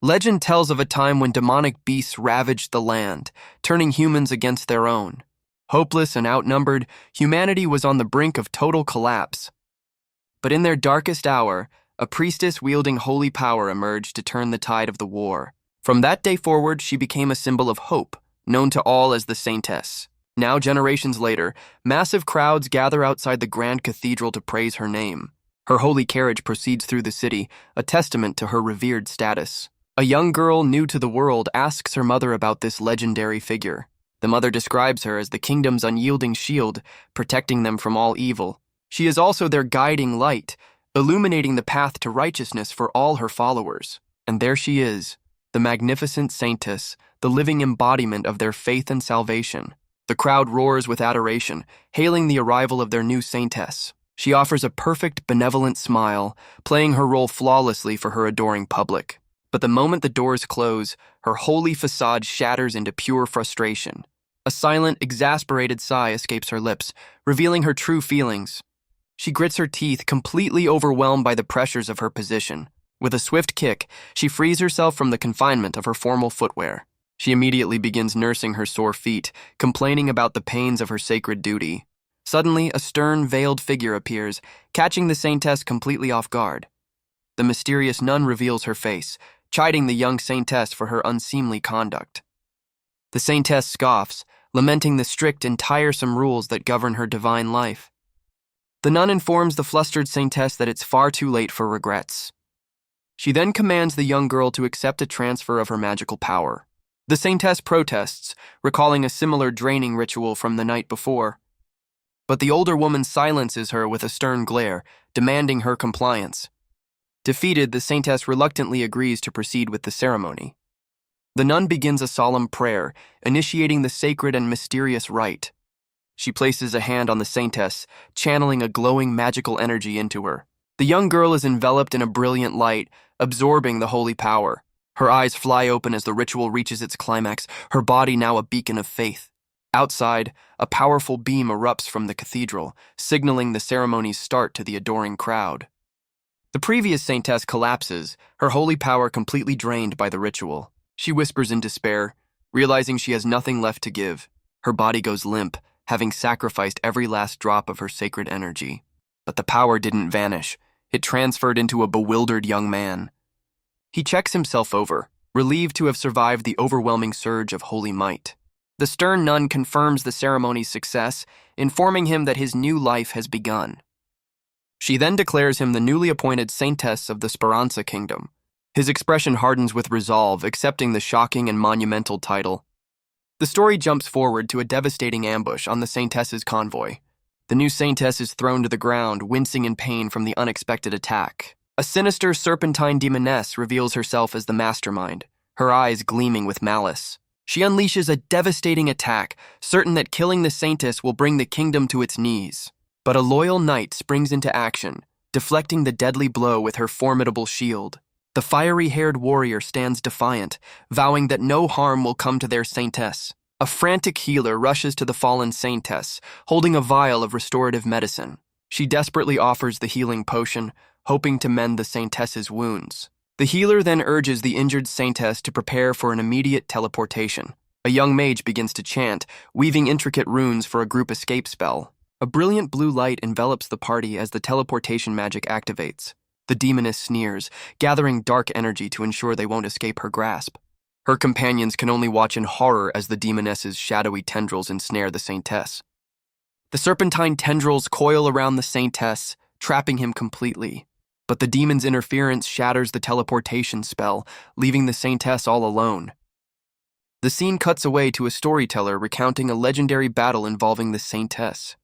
Legend tells of a time when demonic beasts ravaged the land, turning humans against their own. Hopeless and outnumbered, humanity was on the brink of total collapse. But in their darkest hour, a priestess wielding holy power emerged to turn the tide of the war. From that day forward, she became a symbol of hope, known to all as the Saintess. Now, generations later, massive crowds gather outside the grand cathedral to praise her name. Her holy carriage proceeds through the city, a testament to her revered status. A young girl new to the world asks her mother about this legendary figure. The mother describes her as the kingdom's unyielding shield, protecting them from all evil. She is also their guiding light, illuminating the path to righteousness for all her followers. And there she is, the magnificent Saintess, the living embodiment of their faith and salvation. The crowd roars with adoration, hailing the arrival of their new Saintess. She offers a perfect, benevolent smile, playing her role flawlessly for her adoring public. But the moment the doors close, her holy facade shatters into pure frustration. A silent, exasperated sigh escapes her lips, revealing her true feelings. She grits her teeth, completely overwhelmed by the pressures of her position. With a swift kick, she frees herself from the confinement of her formal footwear. She immediately begins nursing her sore feet, complaining about the pains of her sacred duty. Suddenly, a stern, veiled figure appears, catching the Saintess completely off guard. The mysterious nun reveals her face, chiding the young Saintess for her unseemly conduct. The Saintess scoffs, lamenting the strict and tiresome rules that govern her divine life. The nun informs the flustered Saintess that it's far too late for regrets. She then commands the young girl to accept a transfer of her magical power. The Saintess protests, recalling a similar draining ritual from the night before. But the older woman silences her with a stern glare, demanding her compliance. Defeated, the Saintess reluctantly agrees to proceed with the ceremony. The nun begins a solemn prayer, initiating the sacred and mysterious rite. She places a hand on the Saintess, channeling a glowing magical energy into her. The young girl is enveloped in a brilliant light, absorbing the holy power. Her eyes fly open as the ritual reaches its climax, her body now a beacon of faith. Outside, a powerful beam erupts from the cathedral, signaling the ceremony's start to the adoring crowd. The previous Saintess collapses, her holy power completely drained by the ritual. She whispers in despair, realizing she has nothing left to give. Her body goes limp, having sacrificed every last drop of her sacred energy. But the power didn't vanish. It transferred into a bewildered young man. He checks himself over, relieved to have survived the overwhelming surge of holy might. The stern nun confirms the ceremony's success, informing him that his new life has begun. She then declares him the newly appointed Saintess of the Speranza Kingdom. His expression hardens with resolve, accepting the shocking and monumental title. The story jumps forward to a devastating ambush on the Saintess's convoy. The new Saintess is thrown to the ground, wincing in pain from the unexpected attack. A sinister serpentine demoness reveals herself as the mastermind, her eyes gleaming with malice. She unleashes a devastating attack, certain that killing the Saintess will bring the kingdom to its knees. But a loyal knight springs into action, deflecting the deadly blow with her formidable shield. The fiery-haired warrior stands defiant, vowing that no harm will come to their Saintess. A frantic healer rushes to the fallen Saintess, holding a vial of restorative medicine. She desperately offers the healing potion, hoping to mend the Saintess's wounds. The healer then urges the injured Saintess to prepare for an immediate teleportation. A young mage begins to chant, weaving intricate runes for a group escape spell. A brilliant blue light envelops the party as the teleportation magic activates. The demoness sneers, gathering dark energy to ensure they won't escape her grasp. Her companions can only watch in horror as the demoness's shadowy tendrils ensnare the Saintess. The serpentine tendrils coil around the Saintess, trapping him completely. But the demon's interference shatters the teleportation spell, leaving the Saintess all alone. The scene cuts away to a storyteller recounting a legendary battle involving the Saintess.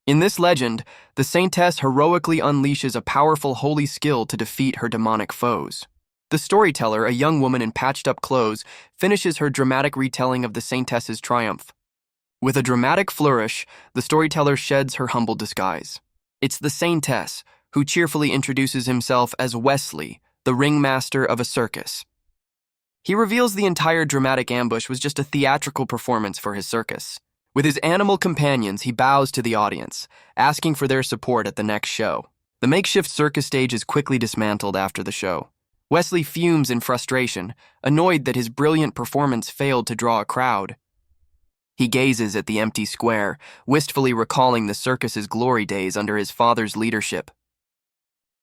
In this legend, the Saintess heroically unleashes a powerful holy skill to defeat her demonic foes. The storyteller, a young woman in patched-up clothes, finishes her dramatic retelling of the Saintess's triumph. With a dramatic flourish, the storyteller sheds her humble disguise. It's the Saintess, who cheerfully introduces himself as Wesley, the ringmaster of a circus. He reveals the entire dramatic ambush was just a theatrical performance for his circus. With his animal companions, he bows to the audience, asking for their support at the next show. The makeshift circus stage is quickly dismantled after the show. Wesley fumes in frustration, annoyed that his brilliant performance failed to draw a crowd. He gazes at the empty square, wistfully recalling the circus's glory days under his father's leadership.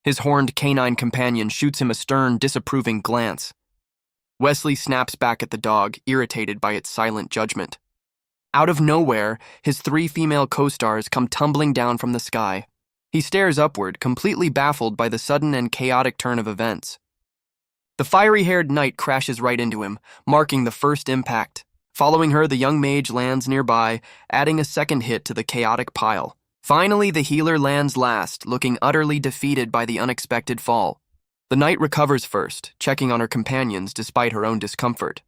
His horned canine companion shoots him a stern, disapproving glance. Wesley snaps back at the dog, irritated by its silent judgment. Out of nowhere, his 3 female co-stars come tumbling down from the sky. He stares upward, completely baffled by the sudden and chaotic turn of events. The fiery-haired knight crashes right into him, marking the first impact. Following her, the young mage lands nearby, adding a second hit to the chaotic pile. Finally, the healer lands last, looking utterly defeated by the unexpected fall. The knight recovers first, checking on her companions despite her own discomfort.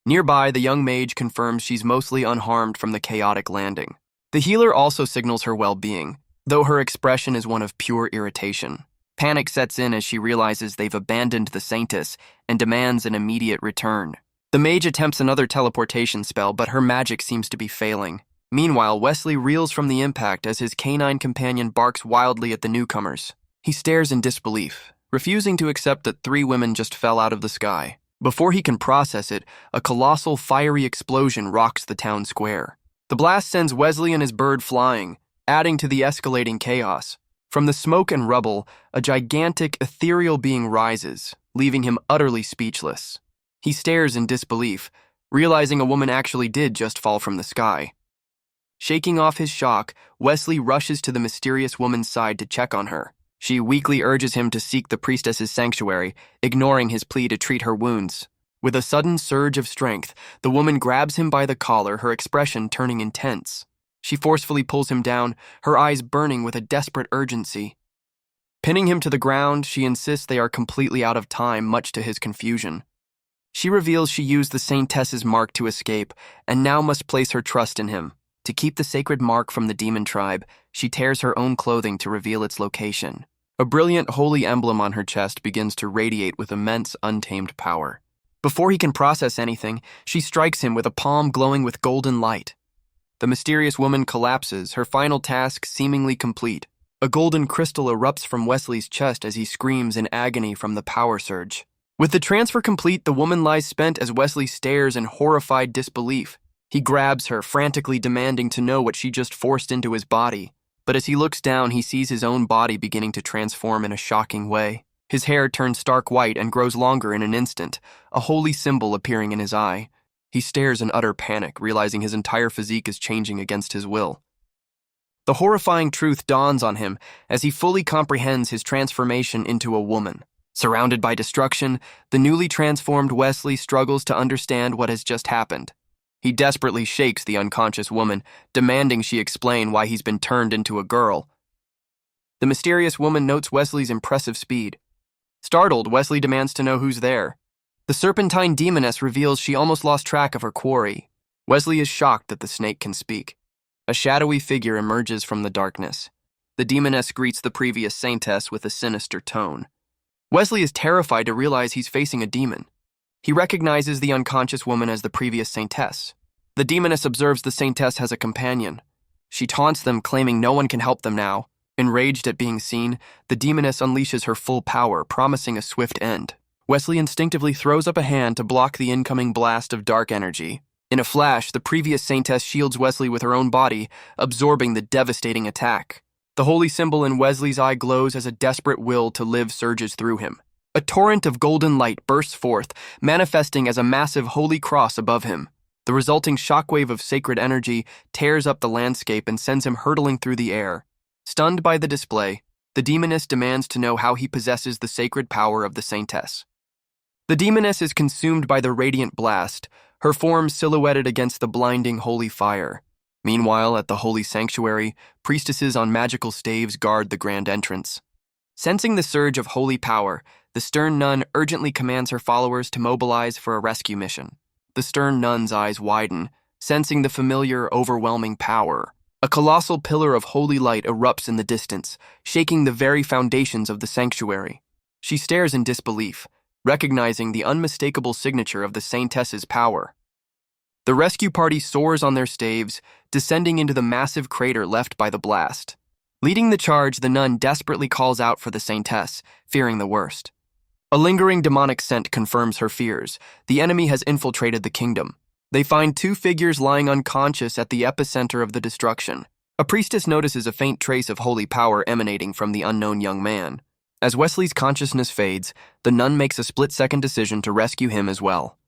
Nearby, the young mage confirms she's mostly unharmed from the chaotic landing. The healer also signals her well-being, though her expression is one of pure irritation. Panic sets in as she realizes they've abandoned the Saintess and demands an immediate return. The mage attempts another teleportation spell, but her magic seems to be failing. Meanwhile, Wesley reels from the impact as his canine companion barks wildly at the newcomers. He stares in disbelief, refusing to accept that 3 women just fell out of the sky. Before he can process it, a colossal fiery explosion rocks the town square. The blast sends Wesley and his bird flying, adding to the escalating chaos. From the smoke and rubble, a gigantic, ethereal being rises, leaving him utterly speechless. He stares in disbelief, realizing a woman actually did just fall from the sky. Shaking off his shock, Wesley rushes to the mysterious woman's side to check on her. She weakly urges him to seek the priestess's sanctuary, ignoring his plea to treat her wounds. With a sudden surge of strength, the woman grabs him by the collar, her expression turning intense. She forcefully pulls him down, her eyes burning with a desperate urgency. Pinning him to the ground, she insists they are completely out of time, much to his confusion. She reveals she used the Saintess's mark to escape, and now must place her trust in him. To keep the sacred mark from the demon tribe, she tears her own clothing to reveal its location. A brilliant holy emblem on her chest begins to radiate with immense, untamed power. Before he can process anything, she strikes him with a palm glowing with golden light. The mysterious woman collapses, her final task seemingly complete. A golden crystal erupts from Wesley's chest as he screams in agony from the power surge. With the transfer complete, the woman lies spent as Wesley stares in horrified disbelief. He grabs her, frantically demanding to know what she just forced into his body. But as he looks down, he sees his own body beginning to transform in a shocking way. His hair turns stark white and grows longer in an instant, a holy symbol appearing in his eye. He stares in utter panic, realizing his entire physique is changing against his will. The horrifying truth dawns on him as he fully comprehends his transformation into a woman. Surrounded by destruction, the newly transformed Wesley struggles to understand what has just happened. He desperately shakes the unconscious woman, demanding she explain why he's been turned into a girl. The mysterious woman notes Wesley's impressive speed. Startled, Wesley demands to know who's there. The serpentine demoness reveals she almost lost track of her quarry. Wesley is shocked that the snake can speak. A shadowy figure emerges from the darkness. The demoness greets the previous saintess with a sinister tone. Wesley is terrified to realize he's facing a demon. He recognizes the unconscious woman as the previous saintess. The demoness observes the saintess has a companion. She taunts them, claiming no one can help them now. Enraged at being seen, the demoness unleashes her full power, promising a swift end. Wesley instinctively throws up a hand to block the incoming blast of dark energy. In a flash, the previous saintess shields Wesley with her own body, absorbing the devastating attack. The holy symbol in Wesley's eye glows as a desperate will to live surges through him. A torrent of golden light bursts forth, manifesting as a massive holy cross above him. The resulting shockwave of sacred energy tears up the landscape and sends him hurtling through the air. Stunned by the display, the demoness demands to know how he possesses the sacred power of the saintess. The demoness is consumed by the radiant blast, her form silhouetted against the blinding holy fire. Meanwhile, at the holy sanctuary, priestesses on magical staves guard the grand entrance. Sensing the surge of holy power, the stern nun urgently commands her followers to mobilize for a rescue mission. The stern nun's eyes widen, sensing the familiar, overwhelming power. A colossal pillar of holy light erupts in the distance, shaking the very foundations of the sanctuary. She stares in disbelief, recognizing the unmistakable signature of the saintess's power. The rescue party soars on their staves, descending into the massive crater left by the blast. Leading the charge, the nun desperately calls out for the saintess, fearing the worst. A lingering demonic scent confirms her fears. The enemy has infiltrated the kingdom. They find two figures lying unconscious at the epicenter of the destruction. A priestess notices a faint trace of holy power emanating from the unknown young man. As Wesley's consciousness fades, the nun makes a split-second decision to rescue him as well.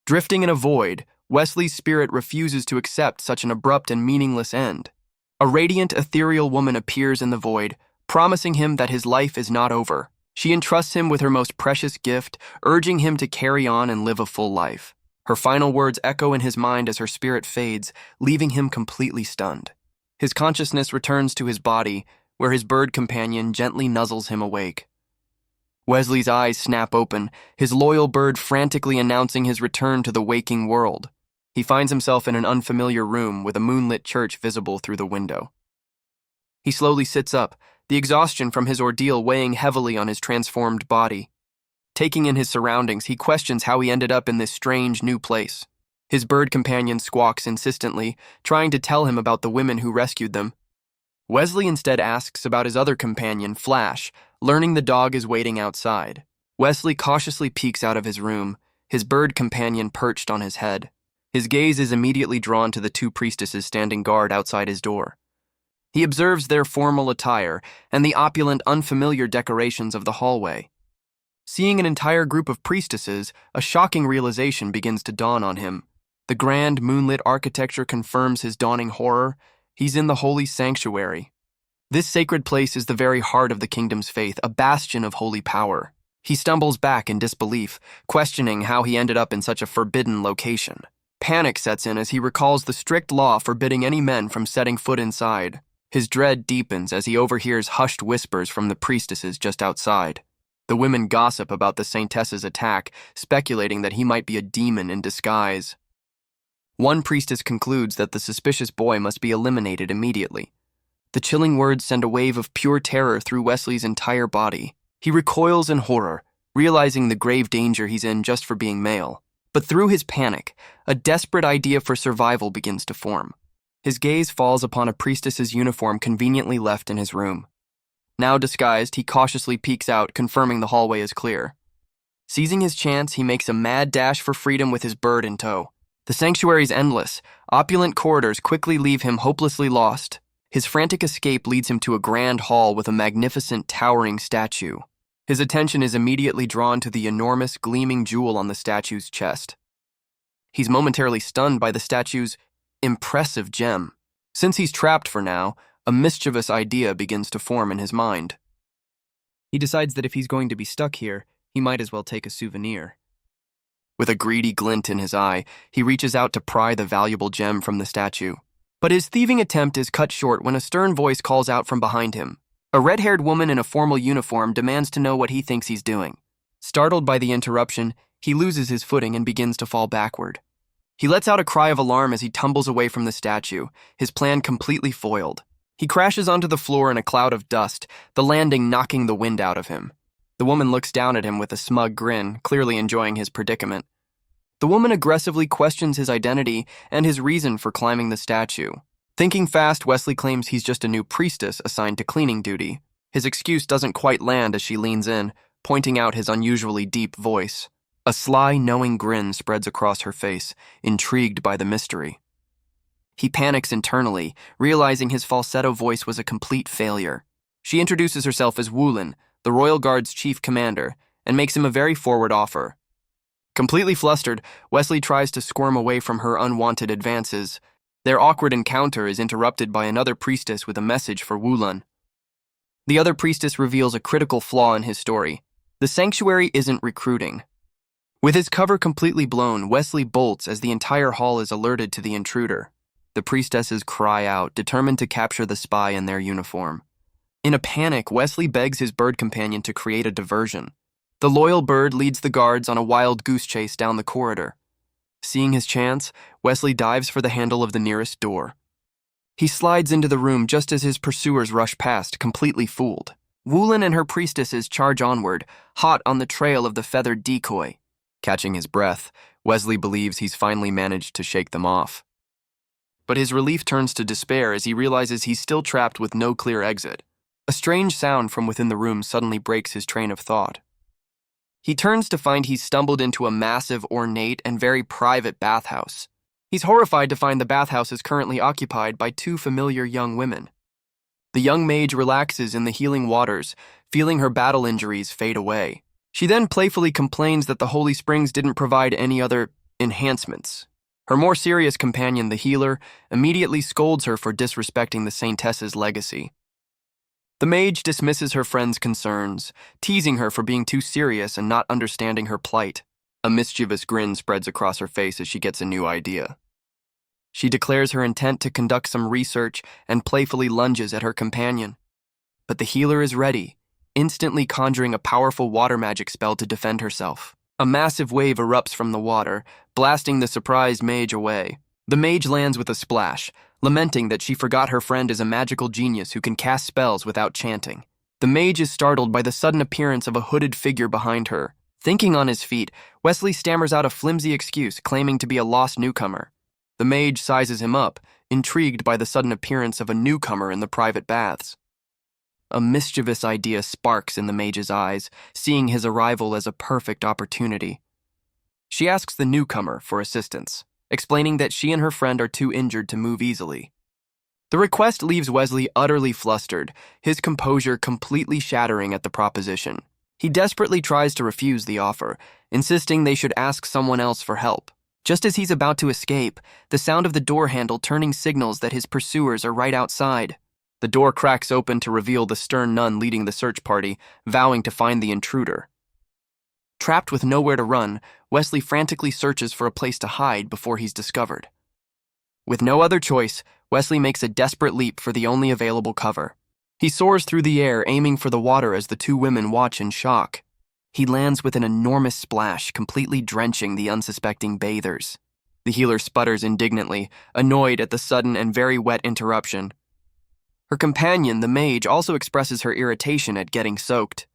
Drifting in a void, Wesley's spirit refuses to accept such an abrupt and meaningless end. A radiant, ethereal woman appears in the void, promising him that his life is not over. She entrusts him with her most precious gift, urging him to carry on and live a full life. Her final words echo in his mind as her spirit fades, leaving him completely stunned. His consciousness returns to his body, where his bird companion gently nuzzles him awake. Wesley's eyes snap open, his loyal bird frantically announcing his return to the waking world. He finds himself in an unfamiliar room with a moonlit church visible through the window. He slowly sits up, the exhaustion from his ordeal weighing heavily on his transformed body. Taking in his surroundings, he questions how he ended up in this strange new place. His bird companion squawks insistently, trying to tell him about the women who rescued them. Wesley instead asks about his other companion, Flash, learning the dog is waiting outside. Wesley cautiously peeks out of his room, his bird companion perched on his head. His gaze is immediately drawn to the two priestesses standing guard outside his door. He observes their formal attire and the opulent, unfamiliar decorations of the hallway. Seeing an entire group of priestesses, a shocking realization begins to dawn on him. The grand, moonlit architecture confirms his dawning horror. He's in the holy sanctuary. This sacred place is the very heart of the kingdom's faith, a bastion of holy power. He stumbles back in disbelief, questioning how he ended up in such a forbidden location. Panic sets in as he recalls the strict law forbidding any men from setting foot inside. His dread deepens as he overhears hushed whispers from the priestesses just outside. The women gossip about the saintess's attack, speculating that he might be a demon in disguise. One priestess concludes that the suspicious boy must be eliminated immediately. The chilling words send a wave of pure terror through Wesley's entire body. He recoils in horror, realizing the grave danger he's in just for being male. But through his panic, a desperate idea for survival begins to form. His gaze falls upon a priestess's uniform conveniently left in his room. Now disguised, he cautiously peeks out, confirming the hallway is clear. Seizing his chance, he makes a mad dash for freedom with his bird in tow. The sanctuary is endless. Opulent corridors quickly leave him hopelessly lost. His frantic escape leads him to a grand hall with a magnificent, towering statue. His attention is immediately drawn to the enormous, gleaming jewel on the statue's chest. He's momentarily stunned by the statue's impressive gem. Since he's trapped for now, a mischievous idea begins to form in his mind. He decides that if he's going to be stuck here, he might as well take a souvenir. With a greedy glint in his eye, he reaches out to pry the valuable gem from the statue. But his thieving attempt is cut short when a stern voice calls out from behind him. A red-haired woman in a formal uniform demands to know what he thinks he's doing. Startled by the interruption, he loses his footing and begins to fall backward. He lets out a cry of alarm as he tumbles away from the statue, his plan completely foiled. He crashes onto the floor in a cloud of dust, the landing knocking the wind out of him. The woman looks down at him with a smug grin, clearly enjoying his predicament. The woman aggressively questions his identity and his reason for climbing the statue. Thinking fast, Wesley claims he's just a new priestess assigned to cleaning duty. His excuse doesn't quite land as she leans in, pointing out his unusually deep voice. A sly, knowing grin spreads across her face, intrigued by the mystery. He panics internally, realizing his falsetto voice was a complete failure. She introduces herself as Woolen, the Royal Guard's chief commander, and makes him a very forward offer. Completely flustered, Wesley tries to squirm away from her unwanted advances. Their awkward encounter is interrupted by another priestess with a message for Woolen. The other priestess reveals a critical flaw in his story. The sanctuary isn't recruiting. With his cover completely blown, Wesley bolts as the entire hall is alerted to the intruder. The priestesses cry out, determined to capture the spy in their uniform. In a panic, Wesley begs his bird companion to create a diversion. The loyal bird leads the guards on a wild goose chase down the corridor. Seeing his chance, Wesley dives for the handle of the nearest door. He slides into the room just as his pursuers rush past, completely fooled. Woolen and her priestesses charge onward, hot on the trail of the feathered decoy. Catching his breath, Wesley believes he's finally managed to shake them off. But his relief turns to despair as he realizes he's still trapped with no clear exit. A strange sound from within the room suddenly breaks his train of thought. He turns to find he's stumbled into a massive, ornate, and very private bathhouse. He's horrified to find the bathhouse is currently occupied by two familiar young women. The young mage relaxes in the healing waters, feeling her battle injuries fade away. She then playfully complains that the holy springs didn't provide any other enhancements. Her more serious companion, the healer, immediately scolds her for disrespecting the saintess's legacy. The mage dismisses her friend's concerns, teasing her for being too serious and not understanding her plight. A mischievous grin spreads across her face as she gets a new idea. She declares her intent to conduct some research and playfully lunges at her companion. But the healer is ready, instantly conjuring a powerful water magic spell to defend herself. A massive wave erupts from the water, blasting the surprised mage away. The mage lands with a splash, lamenting that she forgot her friend is a magical genius who can cast spells without chanting. The mage is startled by the sudden appearance of a hooded figure behind her. Thinking on his feet, Wesley stammers out a flimsy excuse, claiming to be a lost newcomer. The mage sizes him up, intrigued by the sudden appearance of a newcomer in the private baths. A mischievous idea sparks in the mage's eyes, seeing his arrival as a perfect opportunity. She asks the newcomer for assistance, explaining that she and her friend are too injured to move easily. The request leaves Wesley utterly flustered, his composure completely shattering at the proposition. He desperately tries to refuse the offer, insisting they should ask someone else for help. Just as he's about to escape, the sound of the door handle turning signals that his pursuers are right outside. The door cracks open to reveal the stern nun leading the search party, vowing to find the intruder. Trapped with nowhere to run, Wesley frantically searches for a place to hide before he's discovered. With no other choice, Wesley makes a desperate leap for the only available cover. He soars through the air, aiming for the water as the two women watch in shock. He lands with an enormous splash, completely drenching the unsuspecting bathers. The healer sputters indignantly, annoyed at the sudden and very wet interruption. Her companion, the mage, also expresses her irritation at getting soaked.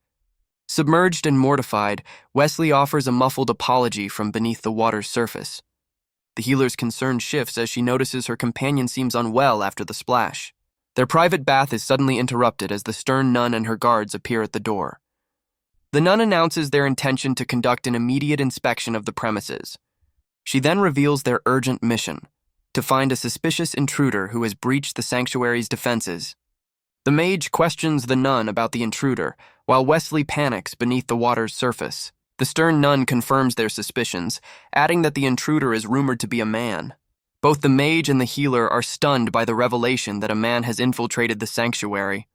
Submerged and mortified, Wesley offers a muffled apology from beneath the water's surface. The healer's concern shifts as she notices her companion seems unwell after the splash. Their private bath is suddenly interrupted as the stern nun and her guards appear at the door. The nun announces their intention to conduct an immediate inspection of the premises. She then reveals their urgent mission: to find a suspicious intruder who has breached the sanctuary's defenses. The mage questions the nun about the intruder, while Wesley panics beneath the water's surface. The stern nun confirms their suspicions, adding that the intruder is rumored to be a man. Both the mage and the healer are stunned by the revelation that a man has infiltrated the sanctuary.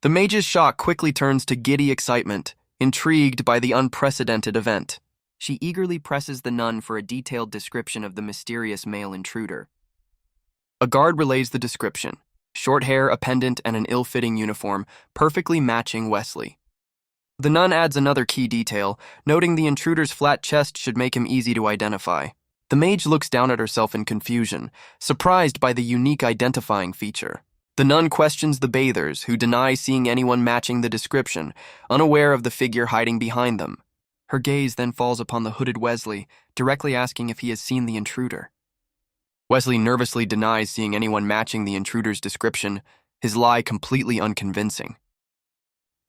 The mage's shock quickly turns to giddy excitement, intrigued by the unprecedented event. She eagerly presses the nun for a detailed description of the mysterious male intruder. A guard relays the description: short hair, a pendant, and an ill-fitting uniform, perfectly matching Wesley. The nun adds another key detail, noting the intruder's flat chest should make him easy to identify. The mage looks down at herself in confusion, surprised by the unique identifying feature. The nun questions the bathers, who deny seeing anyone matching the description, unaware of the figure hiding behind them. Her gaze then falls upon the hooded Wesley, directly asking if he has seen the intruder. Wesley nervously denies seeing anyone matching the intruder's description, his lie completely unconvincing.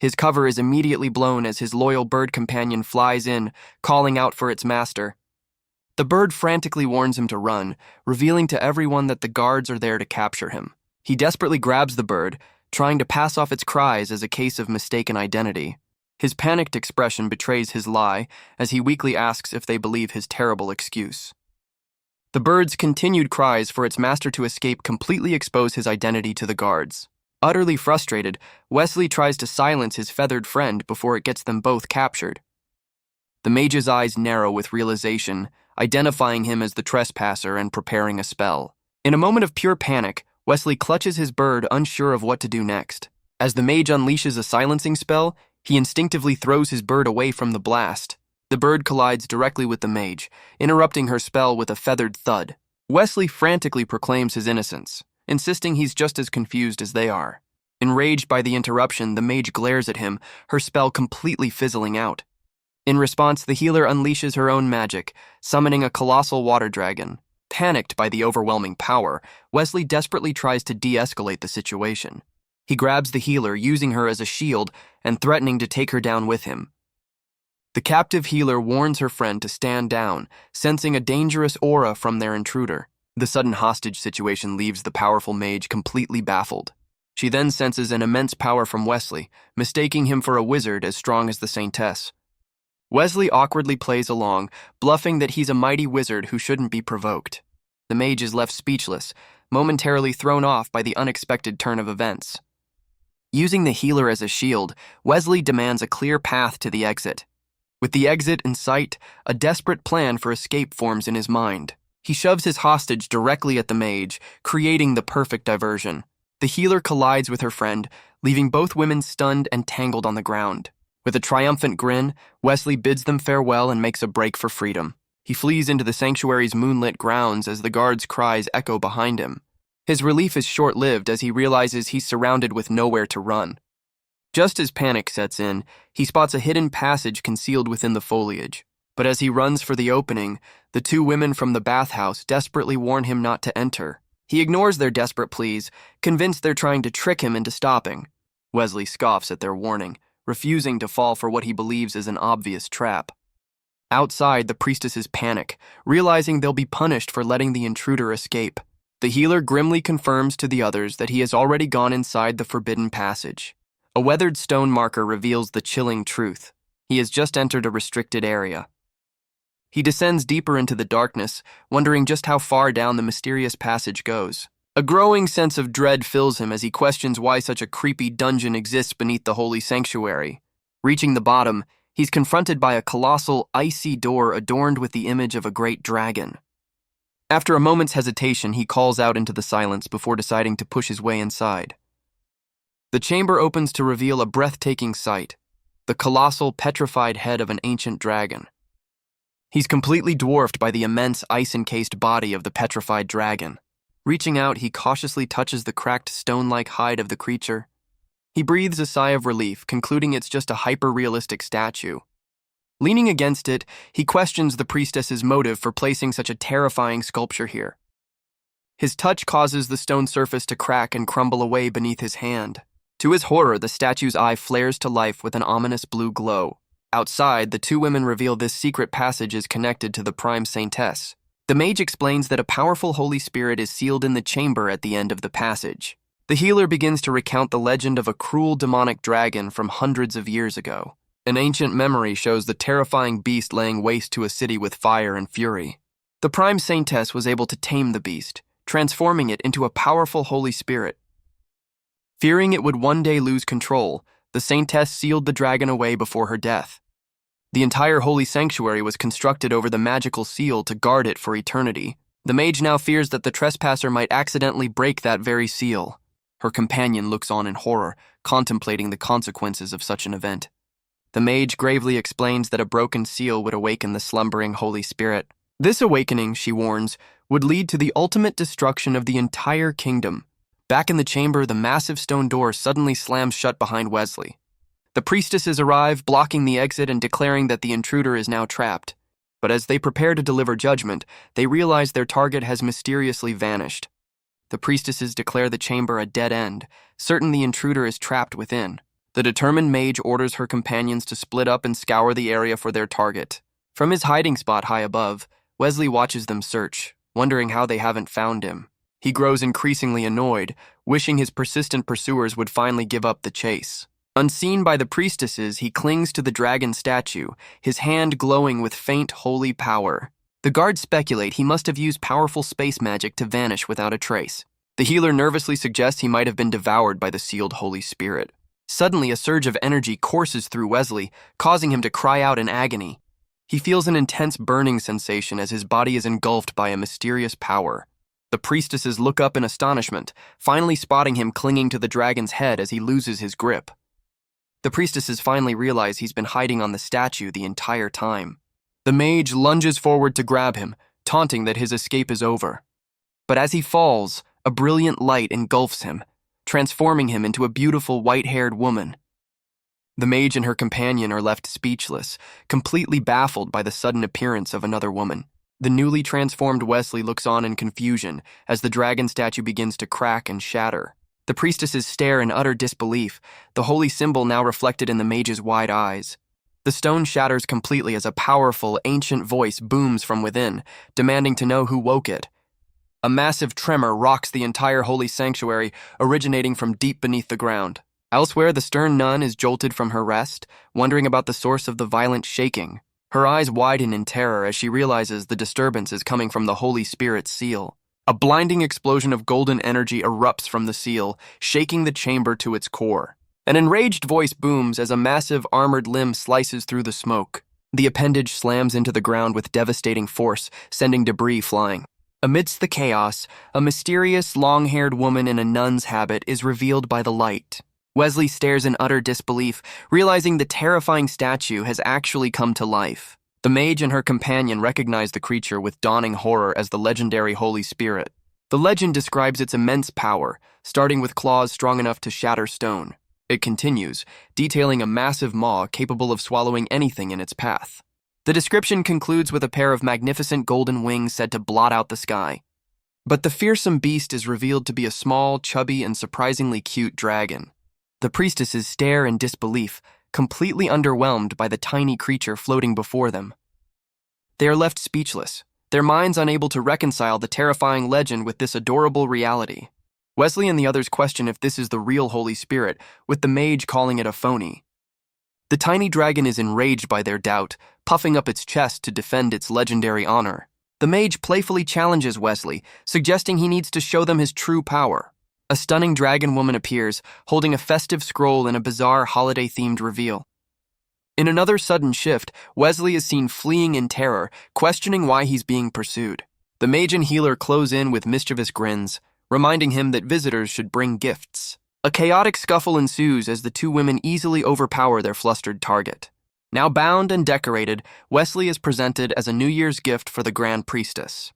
His cover is immediately blown as his loyal bird companion flies in, calling out for its master. The bird frantically warns him to run, revealing to everyone that the guards are there to capture him. He desperately grabs the bird, trying to pass off its cries as a case of mistaken identity. His panicked expression betrays his lie, as he weakly asks if they believe his terrible excuse. The bird's continued cries for its master to escape completely expose his identity to the guards. Utterly frustrated, Wesley tries to silence his feathered friend before it gets them both captured. The mage's eyes narrow with realization, identifying him as the trespasser and preparing a spell. In a moment of pure panic, Wesley clutches his bird, unsure of what to do next. As the mage unleashes a silencing spell, he instinctively throws his bird away from the blast. The bird collides directly with the mage, interrupting her spell with a feathered thud. Wesley frantically proclaims his innocence, insisting he's just as confused as they are. Enraged by the interruption, the mage glares at him, her spell completely fizzling out. In response, the healer unleashes her own magic, summoning a colossal water dragon. Panicked by the overwhelming power, Wesley desperately tries to de-escalate the situation. He grabs the healer, using her as a shield and threatening to take her down with him. The captive healer warns her friend to stand down, sensing a dangerous aura from their intruder. The sudden hostage situation leaves the powerful mage completely baffled. She then senses an immense power from Wesley, mistaking him for a wizard as strong as the Saintess. Wesley awkwardly plays along, bluffing that he's a mighty wizard who shouldn't be provoked. The mage is left speechless, momentarily thrown off by the unexpected turn of events. Using the healer as a shield, Wesley demands a clear path to the exit. With the exit in sight, a desperate plan for escape forms in his mind. He shoves his hostage directly at the mage, creating the perfect diversion. The healer collides with her friend, leaving both women stunned and tangled on the ground. With a triumphant grin, Wesley bids them farewell and makes a break for freedom. He flees into the sanctuary's moonlit grounds as the guards' cries echo behind him. His relief is short-lived as he realizes he's surrounded with nowhere to run. Just as panic sets in, he spots a hidden passage concealed within the foliage. But as he runs for the opening, the two women from the bathhouse desperately warn him not to enter. He ignores their desperate pleas, convinced they're trying to trick him into stopping. Wesley scoffs at their warning, refusing to fall for what he believes is an obvious trap. Outside, the priestesses panic, realizing they'll be punished for letting the intruder escape. The healer grimly confirms to the others that he has already gone inside the forbidden passage. A weathered stone marker reveals the chilling truth. He has just entered a restricted area. He descends deeper into the darkness, wondering just how far down the mysterious passage goes. A growing sense of dread fills him as he questions why such a creepy dungeon exists beneath the holy sanctuary. Reaching the bottom, he's confronted by a colossal, icy door adorned with the image of a great dragon. After a moment's hesitation, he calls out into the silence before deciding to push his way inside. The chamber opens to reveal a breathtaking sight, the colossal, petrified head of an ancient dragon. He's completely dwarfed by the immense ice-encased body of the petrified dragon. Reaching out, he cautiously touches the cracked stone-like hide of the creature. He breathes a sigh of relief, concluding it's just a hyper-realistic statue. Leaning against it, he questions the priestess's motive for placing such a terrifying sculpture here. His touch causes the stone surface to crack and crumble away beneath his hand. To his horror, the statue's eye flares to life with an ominous blue glow. Outside, the two women reveal this secret passage is connected to the Prime Saintess. The mage explains that a powerful Holy Spirit is sealed in the chamber at the end of the passage. The healer begins to recount the legend of a cruel demonic dragon from hundreds of years ago. An ancient memory shows the terrifying beast laying waste to a city with fire and fury. The Prime Saintess was able to tame the beast, transforming it into a powerful Holy Spirit. Fearing it would one day lose control, the Saintess sealed the dragon away before her death. The entire holy sanctuary was constructed over the magical seal to guard it for eternity. The mage now fears that the trespasser might accidentally break that very seal. Her companion looks on in horror, contemplating the consequences of such an event. The mage gravely explains that a broken seal would awaken the slumbering Holy Spirit. This awakening, she warns, would lead to the ultimate destruction of the entire kingdom. Back in the chamber, the massive stone door suddenly slams shut behind Wesley. The priestesses arrive, blocking the exit and declaring that the intruder is now trapped. But as they prepare to deliver judgment, they realize their target has mysteriously vanished. The priestesses declare the chamber a dead end, certain the intruder is trapped within. The determined mage orders her companions to split up and scour the area for their target. From his hiding spot high above, Wesley watches them search, wondering how they haven't found him. He grows increasingly annoyed, wishing his persistent pursuers would finally give up the chase. Unseen by the priestesses, he clings to the dragon statue, his hand glowing with faint holy power. The guards speculate he must have used powerful space magic to vanish without a trace. The healer nervously suggests he might have been devoured by the sealed Holy Spirit. Suddenly, a surge of energy courses through Wesley, causing him to cry out in agony. He feels an intense burning sensation as his body is engulfed by a mysterious power. The priestesses look up in astonishment, finally spotting him clinging to the dragon's head as he loses his grip. The priestesses finally realize he's been hiding on the statue the entire time. The mage lunges forward to grab him, taunting that his escape is over. But as he falls, a brilliant light engulfs him, transforming him into a beautiful white-haired woman. The mage and her companion are left speechless, completely baffled by the sudden appearance of another woman. The newly transformed Wesley looks on in confusion as the dragon statue begins to crack and shatter. The priestesses stare in utter disbelief, the holy symbol now reflected in the mage's wide eyes. The stone shatters completely as a powerful, ancient voice booms from within, demanding to know who woke it. A massive tremor rocks the entire holy sanctuary, originating from deep beneath the ground. Elsewhere, the stern nun is jolted from her rest, wondering about the source of the violent shaking. Her eyes widen in terror as she realizes the disturbance is coming from the Holy Spirit's seal. A blinding explosion of golden energy erupts from the seal, shaking the chamber to its core. An enraged voice booms as a massive armored limb slices through the smoke. The appendage slams into the ground with devastating force, sending debris flying. Amidst the chaos, a mysterious, long-haired woman in a nun's habit is revealed by the light. Wesley stares in utter disbelief, realizing the terrifying statue has actually come to life. The mage and her companion recognize the creature with dawning horror as the legendary Holy Spirit. The legend describes its immense power, starting with claws strong enough to shatter stone. It continues, detailing a massive maw capable of swallowing anything in its path. The description concludes with a pair of magnificent golden wings said to blot out the sky. But the fearsome beast is revealed to be a small, chubby, and surprisingly cute dragon. The priestesses stare in disbelief, completely underwhelmed by the tiny creature floating before them. They are left speechless, their minds unable to reconcile the terrifying legend with this adorable reality. Wesley and the others question if this is the real Holy Spirit, with the mage calling it a phony. The tiny dragon is enraged by their doubt, puffing up its chest to defend its legendary honor. The mage playfully challenges Wesley, suggesting he needs to show them his true power. A stunning dragon woman appears, holding a festive scroll in a bizarre holiday-themed reveal. In another sudden shift, Wesley is seen fleeing in terror, questioning why he's being pursued. The mage and healer close in with mischievous grins, reminding him that visitors should bring gifts. A chaotic scuffle ensues as the two women easily overpower their flustered target. Now bound and decorated, Wesley is presented as a New Year's gift for the Grand Priestess.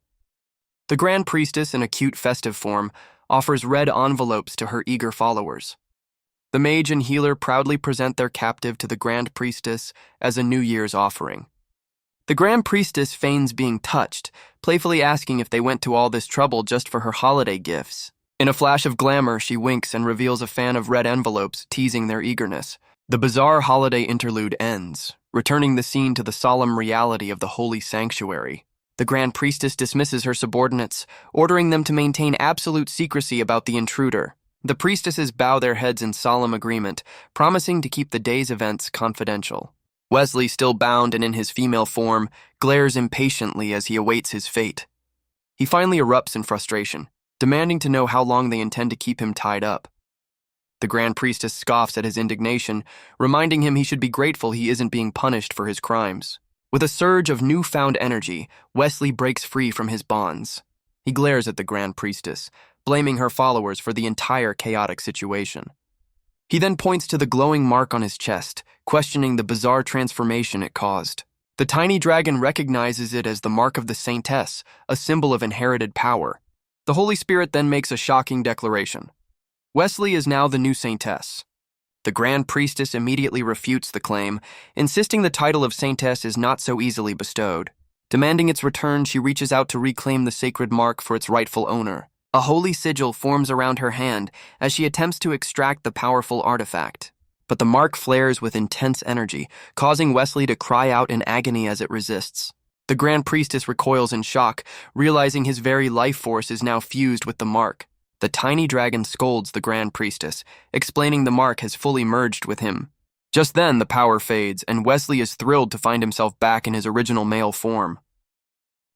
The Grand Priestess, in a cute festive form, offers red envelopes to her eager followers. The mage and healer proudly present their captive to the Grand Priestess as a New Year's offering. The Grand Priestess feigns being touched, playfully asking if they went to all this trouble just for her holiday gifts. In a flash of glamour, she winks and reveals a fan of red envelopes, teasing their eagerness. The bizarre holiday interlude ends, returning the scene to the solemn reality of the holy sanctuary. The Grand Priestess dismisses her subordinates, ordering them to maintain absolute secrecy about the intruder. The priestesses bow their heads in solemn agreement, promising to keep the day's events confidential. Wesley, still bound and in his female form, glares impatiently as he awaits his fate. He finally erupts in frustration, demanding to know how long they intend to keep him tied up. The Grand Priestess scoffs at his indignation, reminding him he should be grateful he isn't being punished for his crimes. With a surge of newfound energy, Wesley breaks free from his bonds. He glares at the Grand Priestess, blaming her followers for the entire chaotic situation. He then points to the glowing mark on his chest, questioning the bizarre transformation it caused. The tiny dragon recognizes it as the mark of the Saintess, a symbol of inherited power. The Holy Spirit then makes a shocking declaration. Wesley is now the new Saintess. The Grand Priestess immediately refutes the claim, insisting the title of Saintess is not so easily bestowed. Demanding its return, she reaches out to reclaim the sacred mark for its rightful owner. A holy sigil forms around her hand as she attempts to extract the powerful artifact. But the mark flares with intense energy, causing Wesley to cry out in agony as it resists. The Grand Priestess recoils in shock, realizing his very life force is now fused with the mark. The tiny dragon scolds the Grand Priestess, explaining the mark has fully merged with him. Just then, the power fades, and Wesley is thrilled to find himself back in his original male form.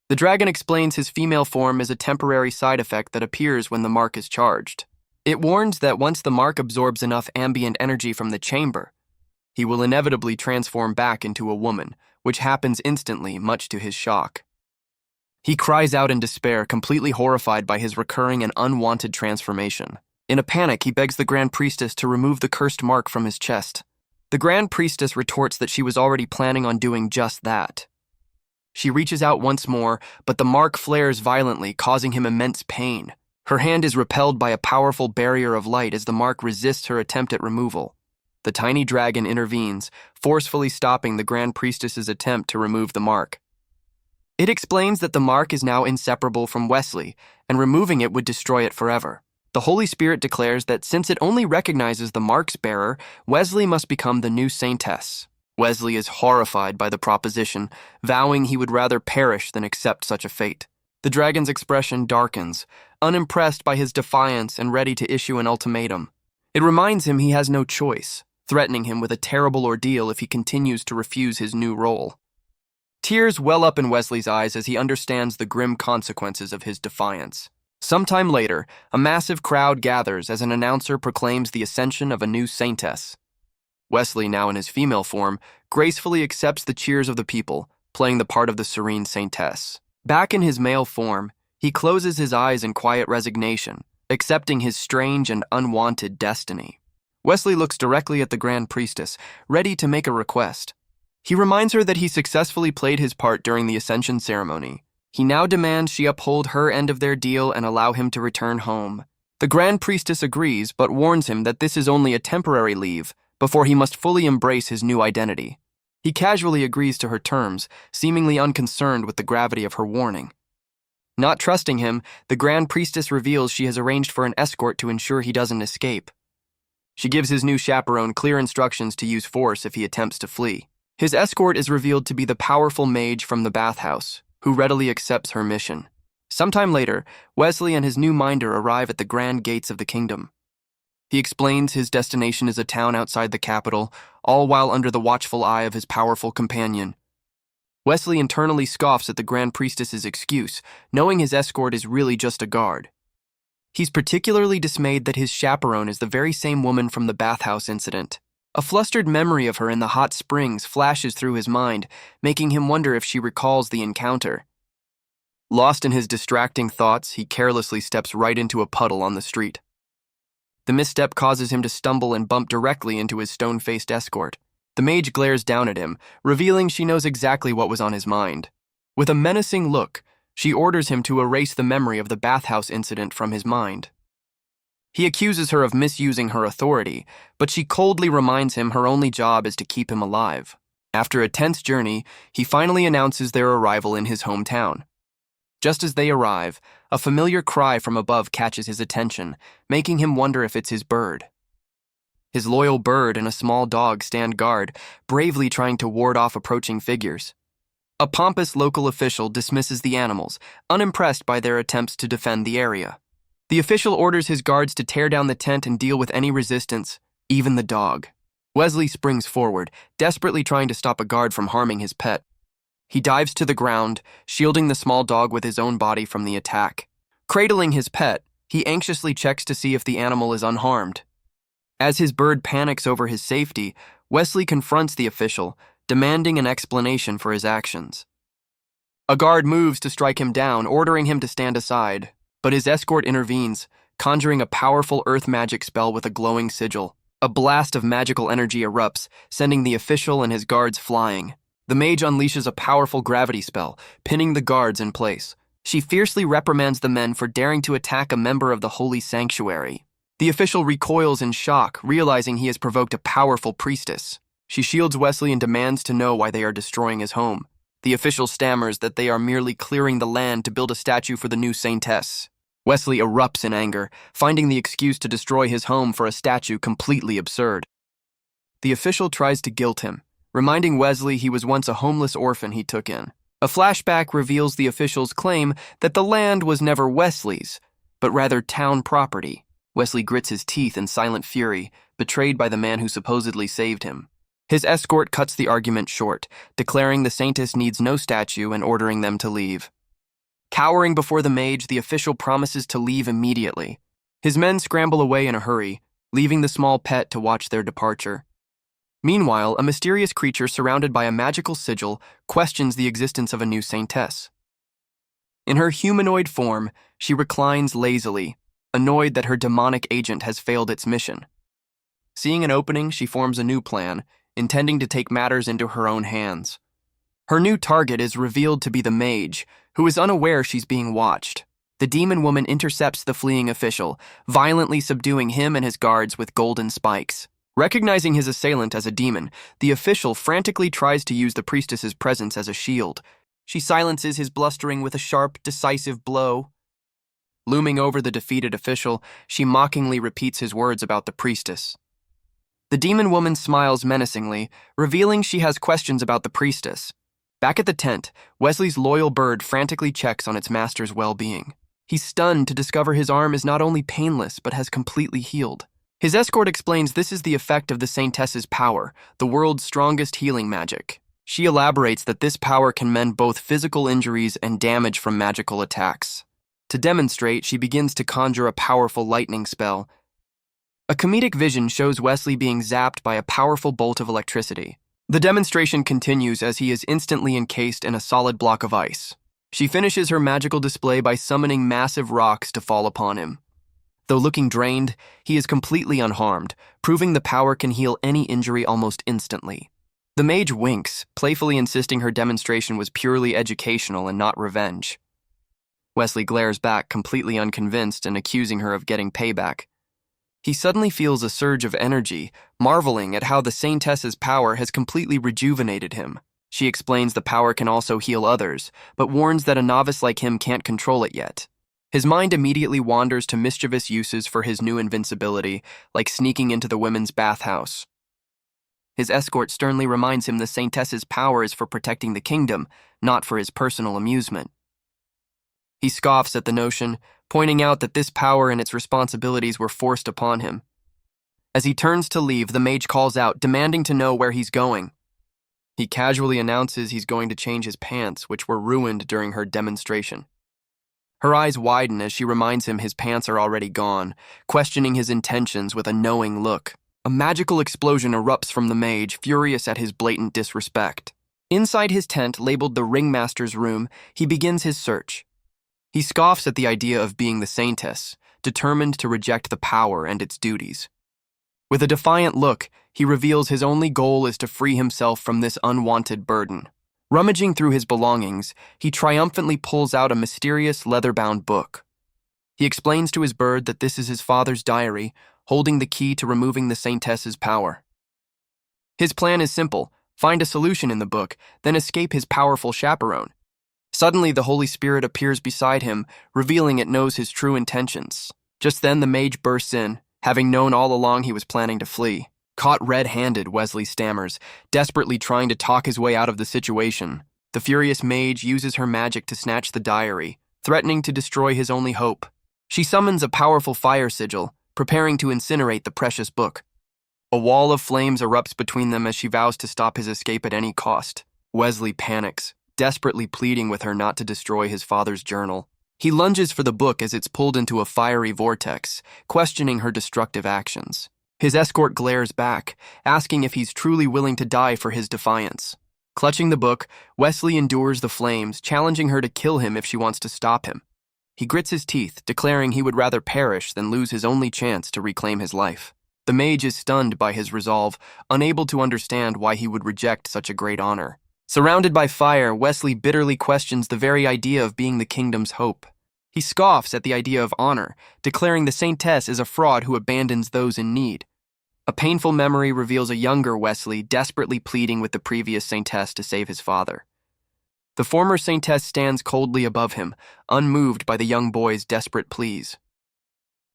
The dragon explains his female form is a temporary side effect that appears when the mark is charged. It warns that once the mark absorbs enough ambient energy from the chamber, he will inevitably transform back into a woman, which happens instantly, much to his shock. He cries out in despair, completely horrified by his recurring and unwanted transformation. In a panic, he begs the Grand Priestess to remove the cursed mark from his chest. The Grand Priestess retorts that she was already planning on doing just that. She reaches out once more, but the mark flares violently, causing him immense pain. Her hand is repelled by a powerful barrier of light as the mark resists her attempt at removal. The tiny dragon intervenes, forcefully stopping the Grand Priestess's attempt to remove the mark. It explains that the mark is now inseparable from Wesley, and removing it would destroy it forever. The Holy Spirit declares that since it only recognizes the mark's bearer, Wesley must become the new Saintess. Wesley is horrified by the proposition, vowing he would rather perish than accept such a fate. The dragon's expression darkens, unimpressed by his defiance and ready to issue an ultimatum. It reminds him he has no choice, threatening him with a terrible ordeal if he continues to refuse his new role. Tears well up in Wesley's eyes as he understands the grim consequences of his defiance. Sometime later, a massive crowd gathers as an announcer proclaims the ascension of a new saintess. Wesley, now in his female form, gracefully accepts the cheers of the people, playing the part of the serene saintess. Back in his male form, he closes his eyes in quiet resignation, accepting his strange and unwanted destiny. Wesley looks directly at the Grand Priestess, ready to make a request. He reminds her that he successfully played his part during the Ascension ceremony. He now demands she uphold her end of their deal and allow him to return home. The Grand Priestess agrees, but warns him that this is only a temporary leave, before he must fully embrace his new identity. He casually agrees to her terms, seemingly unconcerned with the gravity of her warning. Not trusting him, the Grand Priestess reveals she has arranged for an escort to ensure he doesn't escape. She gives his new chaperone clear instructions to use force if he attempts to flee. His escort is revealed to be the powerful mage from the bathhouse, who readily accepts her mission. Sometime later, Wesley and his new minder arrive at the grand gates of the kingdom. He explains his destination is a town outside the capital, all while under the watchful eye of his powerful companion. Wesley internally scoffs at the Grand Priestess's excuse, knowing his escort is really just a guard. He's particularly dismayed that his chaperone is the very same woman from the bathhouse incident. A flustered memory of her in the hot springs flashes through his mind, making him wonder if she recalls the encounter. Lost in his distracting thoughts, he carelessly steps right into a puddle on the street. The misstep causes him to stumble and bump directly into his stone-faced escort. The mage glares down at him, revealing she knows exactly what was on his mind. With a menacing look, she orders him to erase the memory of the bathhouse incident from his mind. He accuses her of misusing her authority, but she coldly reminds him her only job is to keep him alive. After a tense journey, he finally announces their arrival in his hometown. Just as they arrive, a familiar cry from above catches his attention, making him wonder if it's his bird. His loyal bird and a small dog stand guard, bravely trying to ward off approaching figures. A pompous local official dismisses the animals, unimpressed by their attempts to defend the area. The official orders his guards to tear down the tent and deal with any resistance, even the dog. Wesley springs forward, desperately trying to stop a guard from harming his pet. He dives to the ground, shielding the small dog with his own body from the attack. Cradling his pet, he anxiously checks to see if the animal is unharmed. As his bird panics over his safety, Wesley confronts the official, demanding an explanation for his actions. A guard moves to strike him down, ordering him to stand aside, but his escort intervenes, conjuring a powerful earth magic spell with a glowing sigil. A blast of magical energy erupts, sending the official and his guards flying. The mage unleashes a powerful gravity spell, pinning the guards in place. She fiercely reprimands the men for daring to attack a member of the holy sanctuary. The official recoils in shock, realizing he has provoked a powerful priestess. She shields Wesley and demands to know why they are destroying his home. The official stammers that they are merely clearing the land to build a statue for the new saintess. Wesley erupts in anger, finding the excuse to destroy his home for a statue completely absurd. The official tries to guilt him, reminding Wesley he was once a homeless orphan he took in. A flashback reveals the official's claim that the land was never Wesley's, but rather town property. Wesley grits his teeth in silent fury, betrayed by the man who supposedly saved him. His escort cuts the argument short, declaring the saintess needs no statue and ordering them to leave. Cowering before the mage, the official promises to leave immediately. His men scramble away in a hurry, leaving the small pet to watch their departure. Meanwhile, a mysterious creature surrounded by a magical sigil questions the existence of a new saintess. In her humanoid form, she reclines lazily, annoyed that her demonic agent has failed its mission. Seeing an opening, she forms a new plan, intending to take matters into her own hands. Her new target is revealed to be the mage, who is unaware she's being watched. The demon woman intercepts the fleeing official, violently subduing him and his guards with golden spikes. Recognizing his assailant as a demon, the official frantically tries to use the priestess's presence as a shield. She silences his blustering with a sharp, decisive blow. Looming over the defeated official, she mockingly repeats his words about the priestess. The demon woman smiles menacingly, revealing she has questions about the priestess. Back at the tent, Wesley's loyal bird frantically checks on its master's well-being. He's stunned to discover his arm is not only painless but has completely healed. His escort explains this is the effect of the Saintess's power, the world's strongest healing magic. She elaborates that this power can mend both physical injuries and damage from magical attacks. To demonstrate, she begins to conjure a powerful lightning spell. A comedic vision shows Wesley being zapped by a powerful bolt of electricity. The demonstration continues as he is instantly encased in a solid block of ice. She finishes her magical display by summoning massive rocks to fall upon him. Though looking drained, he is completely unharmed, proving the power can heal any injury almost instantly. The mage winks, playfully insisting her demonstration was purely educational and not revenge. Wesley glares back, completely unconvinced and accusing her of getting payback. He suddenly feels a surge of energy, marveling at how the Saintess's power has completely rejuvenated him. She explains the power can also heal others, but warns that a novice like him can't control it yet. His mind immediately wanders to mischievous uses for his new invincibility, like sneaking into the women's bathhouse. His escort sternly reminds him the Saintess's power is for protecting the kingdom, not for his personal amusement. He scoffs at the notion, pointing out that this power and its responsibilities were forced upon him. As he turns to leave, the mage calls out, demanding to know where he's going. He casually announces he's going to change his pants, which were ruined during her demonstration. Her eyes widen as she reminds him his pants are already gone, questioning his intentions with a knowing look. A magical explosion erupts from the mage, furious at his blatant disrespect. Inside his tent, labeled the Ringmaster's Room, he begins his search. He scoffs at the idea of being the Saintess, determined to reject the power and its duties. With a defiant look, he reveals his only goal is to free himself from this unwanted burden. Rummaging through his belongings, he triumphantly pulls out a mysterious leather-bound book. He explains to his bird that this is his father's diary, holding the key to removing the Saintess's power. His plan is simple: find a solution in the book, then escape his powerful chaperone. Suddenly, the Holy Spirit appears beside him, revealing it knows his true intentions. Just then, the mage bursts in, having known all along he was planning to flee. Caught red-handed, Wesley stammers, desperately trying to talk his way out of the situation. The furious mage uses her magic to snatch the diary, threatening to destroy his only hope. She summons a powerful fire sigil, preparing to incinerate the precious book. A wall of flames erupts between them as she vows to stop his escape at any cost. Wesley panics, desperately pleading with her not to destroy his father's journal. He lunges for the book as it's pulled into a fiery vortex, questioning her destructive actions. His escort glares back, asking if he's truly willing to die for his defiance. Clutching the book, Wesley endures the flames, challenging her to kill him if she wants to stop him. He grits his teeth, declaring he would rather perish than lose his only chance to reclaim his life. The mage is stunned by his resolve, unable to understand why he would reject such a great honor. Surrounded by fire, Wesley bitterly questions the very idea of being the kingdom's hope. He scoffs at the idea of honor, declaring the Saintess is a fraud who abandons those in need. A painful memory reveals a younger Wesley desperately pleading with the previous Saintess to save his father. The former Saintess stands coldly above him, unmoved by the young boy's desperate pleas.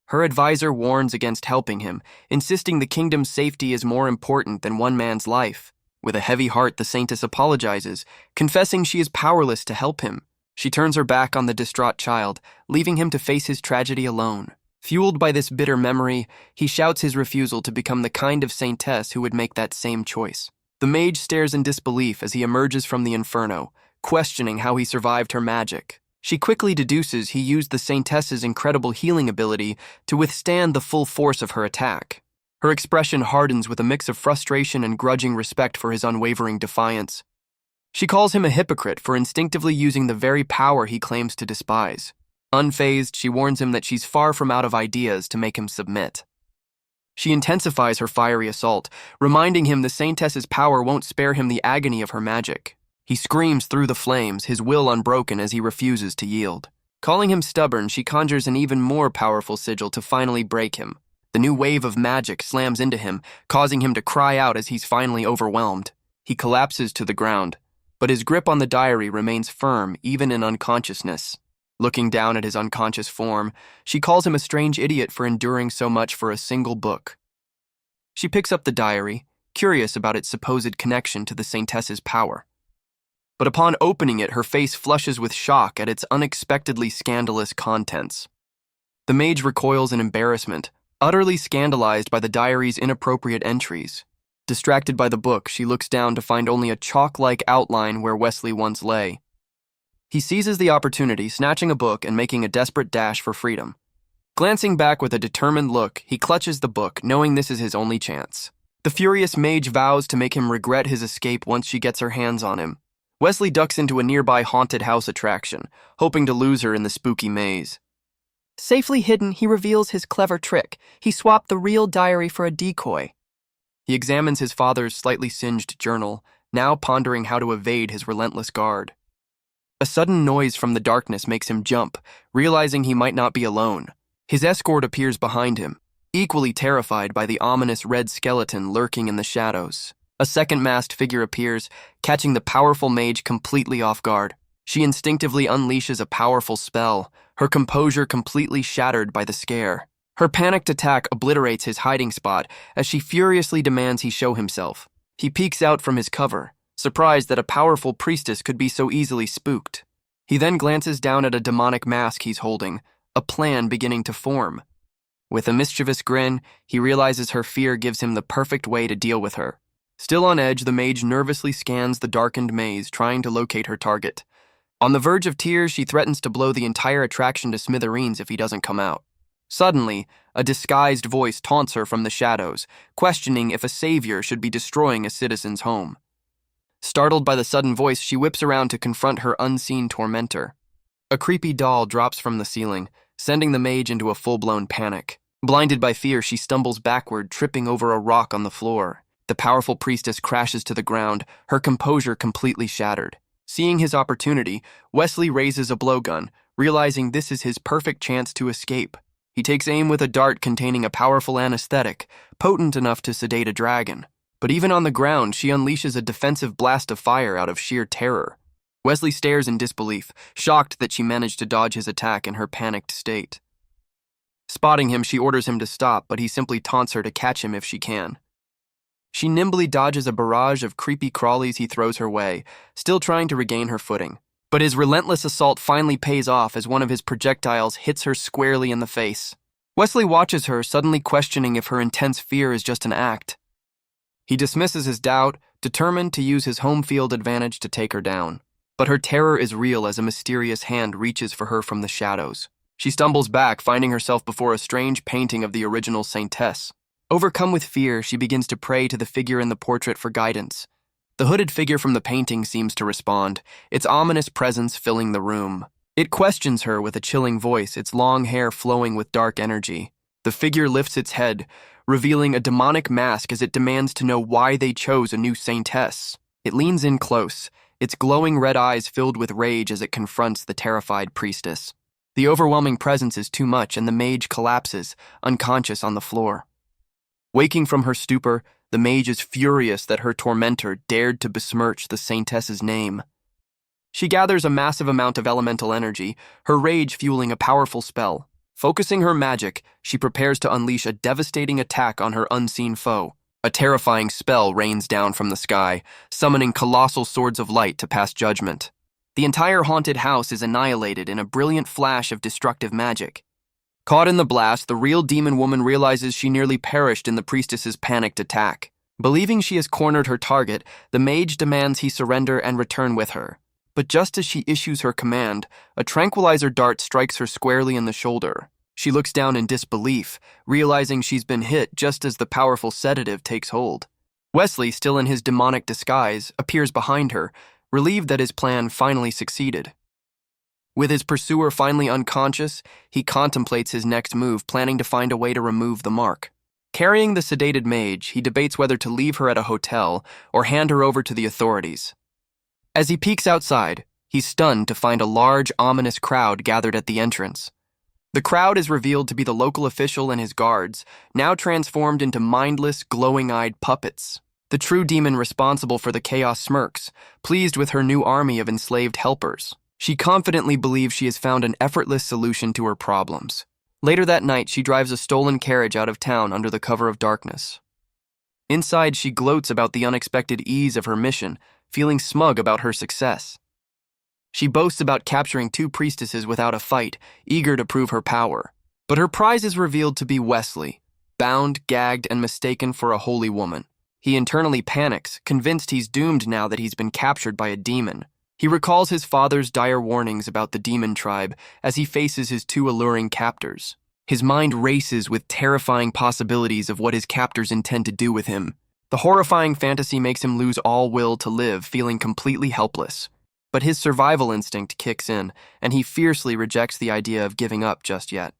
Her advisor warns against helping him, insisting the kingdom's safety is more important than one man's life. With a heavy heart, the Saintess apologizes, confessing she is powerless to help him. She turns her back on the distraught child, leaving him to face his tragedy alone. Fueled by this bitter memory, he shouts his refusal to become the kind of Saintess who would make that same choice. The mage stares in disbelief as he emerges from the inferno, questioning how he survived her magic. She quickly deduces he used the Saintess's incredible healing ability to withstand the full force of her attack. Her expression hardens with a mix of frustration and grudging respect for his unwavering defiance. She calls him a hypocrite for instinctively using the very power he claims to despise. Unfazed, she warns him that she's far from out of ideas to make him submit. She intensifies her fiery assault, reminding him the Saintess's power won't spare him the agony of her magic. He screams through the flames, his will unbroken as he refuses to yield. Calling him stubborn, she conjures an even more powerful sigil to finally break him. The new wave of magic slams into him, causing him to cry out as he's finally overwhelmed. He collapses to the ground, but his grip on the diary remains firm even in unconsciousness. Looking down at his unconscious form, she calls him a strange idiot for enduring so much for a single book. She picks up the diary, curious about its supposed connection to the Saintess's power. But upon opening it, her face flushes with shock at its unexpectedly scandalous contents. The mage recoils in embarrassment, utterly scandalized by the diary's inappropriate entries. Distracted by the book, she looks down to find only a chalk-like outline where Wesley once lay. He seizes the opportunity, snatching a book and making a desperate dash for freedom. Glancing back with a determined look, he clutches the book, knowing this is his only chance. The furious mage vows to make him regret his escape once she gets her hands on him. Wesley ducks into a nearby haunted house attraction, hoping to lose her in the spooky maze. Safely hidden, he reveals his clever trick. He swapped the real diary for a decoy. He examines his father's slightly singed journal, now pondering how to evade his relentless guard. A sudden noise from the darkness makes him jump, realizing he might not be alone. His escort appears behind him, equally terrified by the ominous red skeleton lurking in the shadows. A second masked figure appears, catching the powerful mage completely off guard. She instinctively unleashes a powerful spell, her composure completely shattered by the scare. Her panicked attack obliterates his hiding spot as she furiously demands he show himself. He peeks out from his cover, surprised that a powerful priestess could be so easily spooked. He then glances down at a demonic mask he's holding, a plan beginning to form. With a mischievous grin, he realizes her fear gives him the perfect way to deal with her. Still on edge, the mage nervously scans the darkened maze, trying to locate her target. On the verge of tears, she threatens to blow the entire attraction to smithereens if he doesn't come out. Suddenly, a disguised voice taunts her from the shadows, questioning if a savior should be destroying a citizen's home. Startled by the sudden voice, she whips around to confront her unseen tormentor. A creepy doll drops from the ceiling, sending the mage into a full-blown panic. Blinded by fear, she stumbles backward, tripping over a rock on the floor. The powerful priestess crashes to the ground, her composure completely shattered. Seeing his opportunity, Wesley raises a blowgun, realizing this is his perfect chance to escape. He takes aim with a dart containing a powerful anesthetic, potent enough to sedate a dragon. But even on the ground, she unleashes a defensive blast of fire out of sheer terror. Wesley stares in disbelief, shocked that she managed to dodge his attack in her panicked state. Spotting him, she orders him to stop, but he simply taunts her to catch him if she can. She nimbly dodges a barrage of creepy crawlies he throws her way, still trying to regain her footing. But his relentless assault finally pays off as one of his projectiles hits her squarely in the face. Wesley watches her, suddenly questioning if her intense fear is just an act. He dismisses his doubt, determined to use his home field advantage to take her down. But her terror is real as a mysterious hand reaches for her from the shadows. She stumbles back, finding herself before a strange painting of the original Saintess. Overcome with fear, she begins to pray to the figure in the portrait for guidance. The hooded figure from the painting seems to respond, its ominous presence filling the room. It questions her with a chilling voice, its long hair flowing with dark energy. The figure lifts its head, revealing a demonic mask as it demands to know why they chose a new Saintess. It leans in close, its glowing red eyes filled with rage as it confronts the terrified priestess. The overwhelming presence is too much, and the mage collapses, unconscious on the floor. Waking from her stupor, the mage is furious that her tormentor dared to besmirch the Saintess's name. She gathers a massive amount of elemental energy, her rage fueling a powerful spell. Focusing her magic, she prepares to unleash a devastating attack on her unseen foe. A terrifying spell rains down from the sky, summoning colossal swords of light to pass judgment. The entire haunted house is annihilated in a brilliant flash of destructive magic. Caught in the blast, the real demon woman realizes she nearly perished in the priestess's panicked attack. Believing she has cornered her target, the mage demands he surrender and return with her. But just as she issues her command, a tranquilizer dart strikes her squarely in the shoulder. She looks down in disbelief, realizing she's been hit just as the powerful sedative takes hold. Wesley, still in his demonic disguise, appears behind her, relieved that his plan finally succeeded. With his pursuer finally unconscious, he contemplates his next move, planning to find a way to remove the mark. Carrying the sedated mage, he debates whether to leave her at a hotel or hand her over to the authorities. As he peeks outside, he's stunned to find a large, ominous crowd gathered at the entrance. The crowd is revealed to be the local official and his guards, now transformed into mindless, glowing-eyed puppets. The true demon responsible for the chaos smirks, pleased with her new army of enslaved helpers. She confidently believes she has found an effortless solution to her problems. Later that night, she drives a stolen carriage out of town under the cover of darkness. Inside, she gloats about the unexpected ease of her mission, feeling smug about her success. She boasts about capturing 2 priestesses without a fight, eager to prove her power. But her prize is revealed to be Wesley, bound, gagged, and mistaken for a holy woman. He internally panics, convinced he's doomed now that he's been captured by a demon. He recalls his father's dire warnings about the demon tribe as he faces his 2 alluring captors. His mind races with terrifying possibilities of what his captors intend to do with him. The horrifying fantasy makes him lose all will to live, feeling completely helpless. But his survival instinct kicks in, and he fiercely rejects the idea of giving up just yet.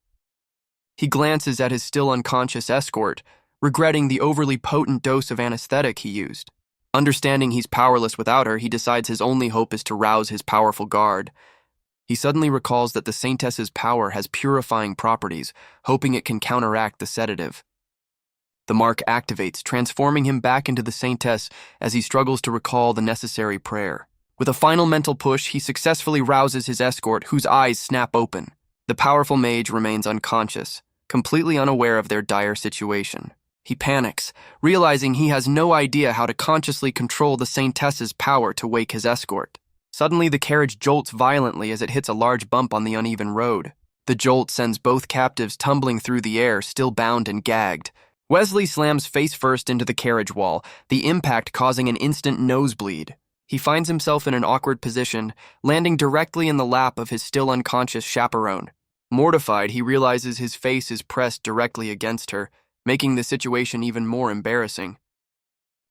He glances at his still unconscious escort, regretting the overly potent dose of anesthetic he used. Understanding he's powerless without her, he decides his only hope is to rouse his powerful guard. He suddenly recalls that the Saintess's power has purifying properties, hoping it can counteract the sedative. The mark activates, transforming him back into the Saintess as he struggles to recall the necessary prayer. With a final mental push, he successfully rouses his escort, whose eyes snap open. The powerful mage remains unconscious, completely unaware of their dire situation. He panics, realizing he has no idea how to consciously control the Saintess's power to wake his escort. Suddenly, the carriage jolts violently as it hits a large bump on the uneven road. The jolt sends both captives tumbling through the air, still bound and gagged. Wesley slams face first into the carriage wall, the impact causing an instant nosebleed. He finds himself in an awkward position, landing directly in the lap of his still unconscious chaperone. Mortified, he realizes his face is pressed directly against her, making the situation even more embarrassing.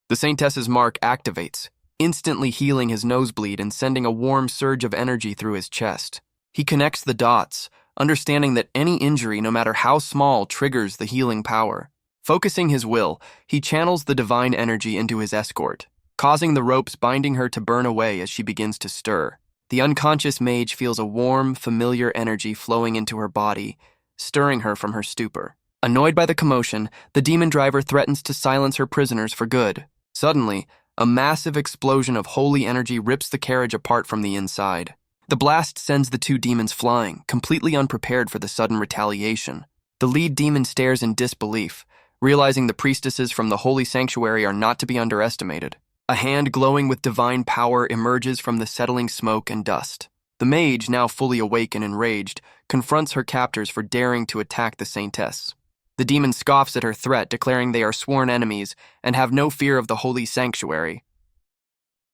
The Saintess's mark activates, instantly healing his nosebleed and sending a warm surge of energy through his chest. He connects the dots, understanding that any injury, no matter how small, triggers the healing power. Focusing his will, he channels the divine energy into his escort, causing the ropes binding her to burn away as she begins to stir. The unconscious mage feels a warm, familiar energy flowing into her body, stirring her from her stupor. Annoyed by the commotion, the demon driver threatens to silence her prisoners for good. Suddenly, a massive explosion of holy energy rips the carriage apart from the inside. The blast sends the 2 demons flying, completely unprepared for the sudden retaliation. The lead demon stares in disbelief, realizing the priestesses from the holy sanctuary are not to be underestimated. A hand glowing with divine power emerges from the settling smoke and dust. The mage, now fully awake and enraged, confronts her captors for daring to attack the Saintess. The demon scoffs at her threat, declaring they are sworn enemies and have no fear of the holy sanctuary.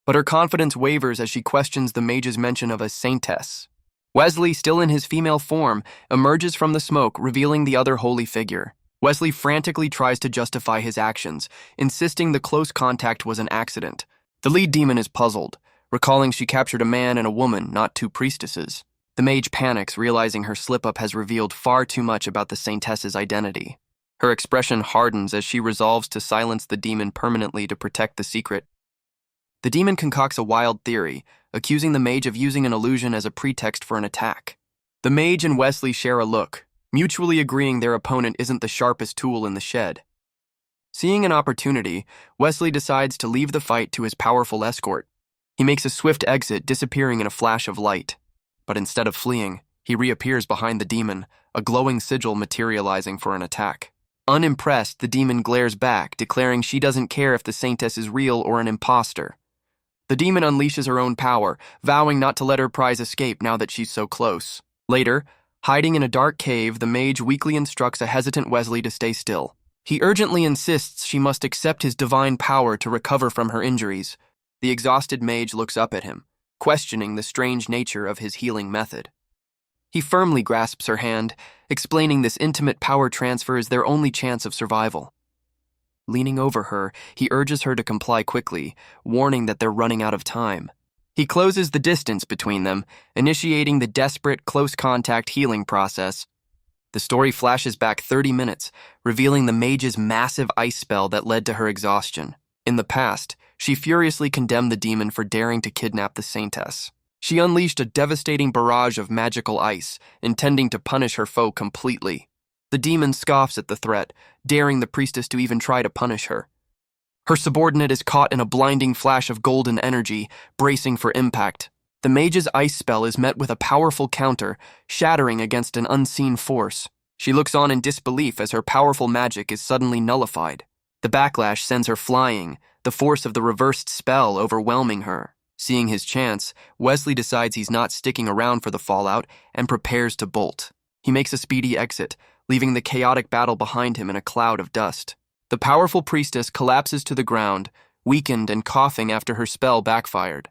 But her confidence wavers as she questions the mage's mention of a Saintess. Wesley, still in his female form, emerges from the smoke, revealing the other holy figure. Wesley frantically tries to justify his actions, insisting the close contact was an accident. The lead demon is puzzled, recalling she captured a man and a woman, not 2 priestesses. The mage panics, realizing her slip-up has revealed far too much about the Saintess's identity. Her expression hardens as she resolves to silence the demon permanently to protect the secret. The demon concocts a wild theory, accusing the mage of using an illusion as a pretext for an attack. The mage and Wesley share a look, mutually agreeing their opponent isn't the sharpest tool in the shed. Seeing an opportunity, Wesley decides to leave the fight to his powerful escort. He makes a swift exit, disappearing in a flash of light. But instead of fleeing, he reappears behind the demon, a glowing sigil materializing for an attack. Unimpressed, the demon glares back, declaring she doesn't care if the Saintess is real or an imposter. The demon unleashes her own power, vowing not to let her prize escape now that she's so close. Later, hiding in a dark cave, the mage weakly instructs a hesitant Wesley to stay still. He urgently insists she must accept his divine power to recover from her injuries. The exhausted mage looks up at him, questioning the strange nature of his healing method. He firmly grasps her hand, explaining this intimate power transfer is their only chance of survival. Leaning over her, he urges her to comply quickly, warning that they're running out of time. He closes the distance between them, initiating the desperate, close-contact healing process. The story flashes back 30 minutes, revealing the mage's massive ice spell that led to her exhaustion. In the past, she furiously condemned the demon for daring to kidnap the Saintess. She unleashed a devastating barrage of magical ice, intending to punish her foe completely. The demon scoffs at the threat, daring the priestess to even try to punish her. Her subordinate is caught in a blinding flash of golden energy, bracing for impact. The mage's ice spell is met with a powerful counter, shattering against an unseen force. She looks on in disbelief as her powerful magic is suddenly nullified. The backlash sends her flying, the force of the reversed spell overwhelming her. Seeing his chance, Wesley decides he's not sticking around for the fallout and prepares to bolt. He makes a speedy exit, leaving the chaotic battle behind him in a cloud of dust. The powerful priestess collapses to the ground, weakened and coughing after her spell backfired.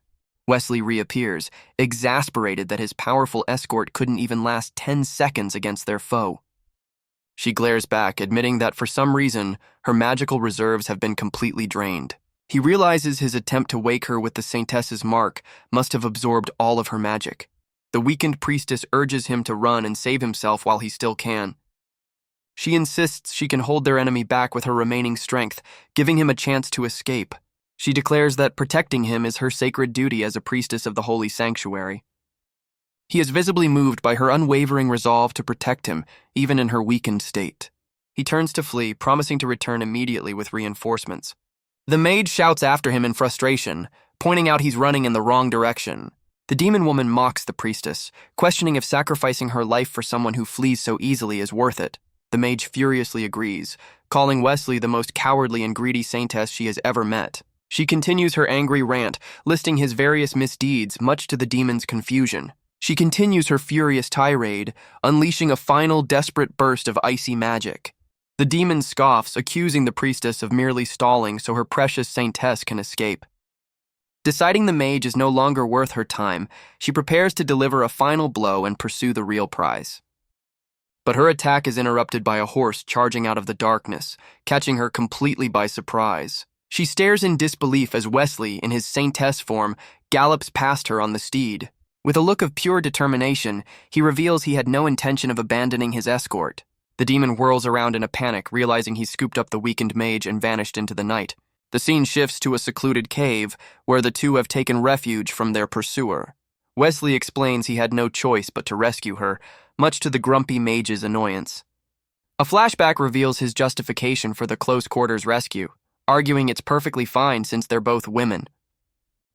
Wesley reappears, exasperated that his powerful escort couldn't even last 10 seconds against their foe. She glares back, admitting that for some reason, her magical reserves have been completely drained. He realizes his attempt to wake her with the Saintess's mark must have absorbed all of her magic. The weakened priestess urges him to run and save himself while he still can. She insists she can hold their enemy back with her remaining strength, giving him a chance to escape. She declares that protecting him is her sacred duty as a priestess of the holy sanctuary. He is visibly moved by her unwavering resolve to protect him, even in her weakened state. He turns to flee, promising to return immediately with reinforcements. The mage shouts after him in frustration, pointing out he's running in the wrong direction. The demon woman mocks the priestess, questioning if sacrificing her life for someone who flees so easily is worth it. The mage furiously agrees, calling Wesley the most cowardly and greedy saintess she has ever met. She continues her angry rant, listing his various misdeeds, much to the demon's confusion. She continues her furious tirade, unleashing a final desperate burst of icy magic. The demon scoffs, accusing the priestess of merely stalling so her precious saintess can escape. Deciding the mage is no longer worth her time, she prepares to deliver a final blow and pursue the real prize. But her attack is interrupted by a horse charging out of the darkness, catching her completely by surprise. She stares in disbelief as Wesley, in his saintess form, gallops past her on the steed. With a look of pure determination, he reveals he had no intention of abandoning his escort. The demon whirls around in a panic, realizing he's scooped up the weakened mage and vanished into the night. The scene shifts to a secluded cave, where the two have taken refuge from their pursuer. Wesley explains he had no choice but to rescue her, much to the grumpy mage's annoyance. A flashback reveals his justification for the close-quarters rescue, arguing it's perfectly fine since they're both women.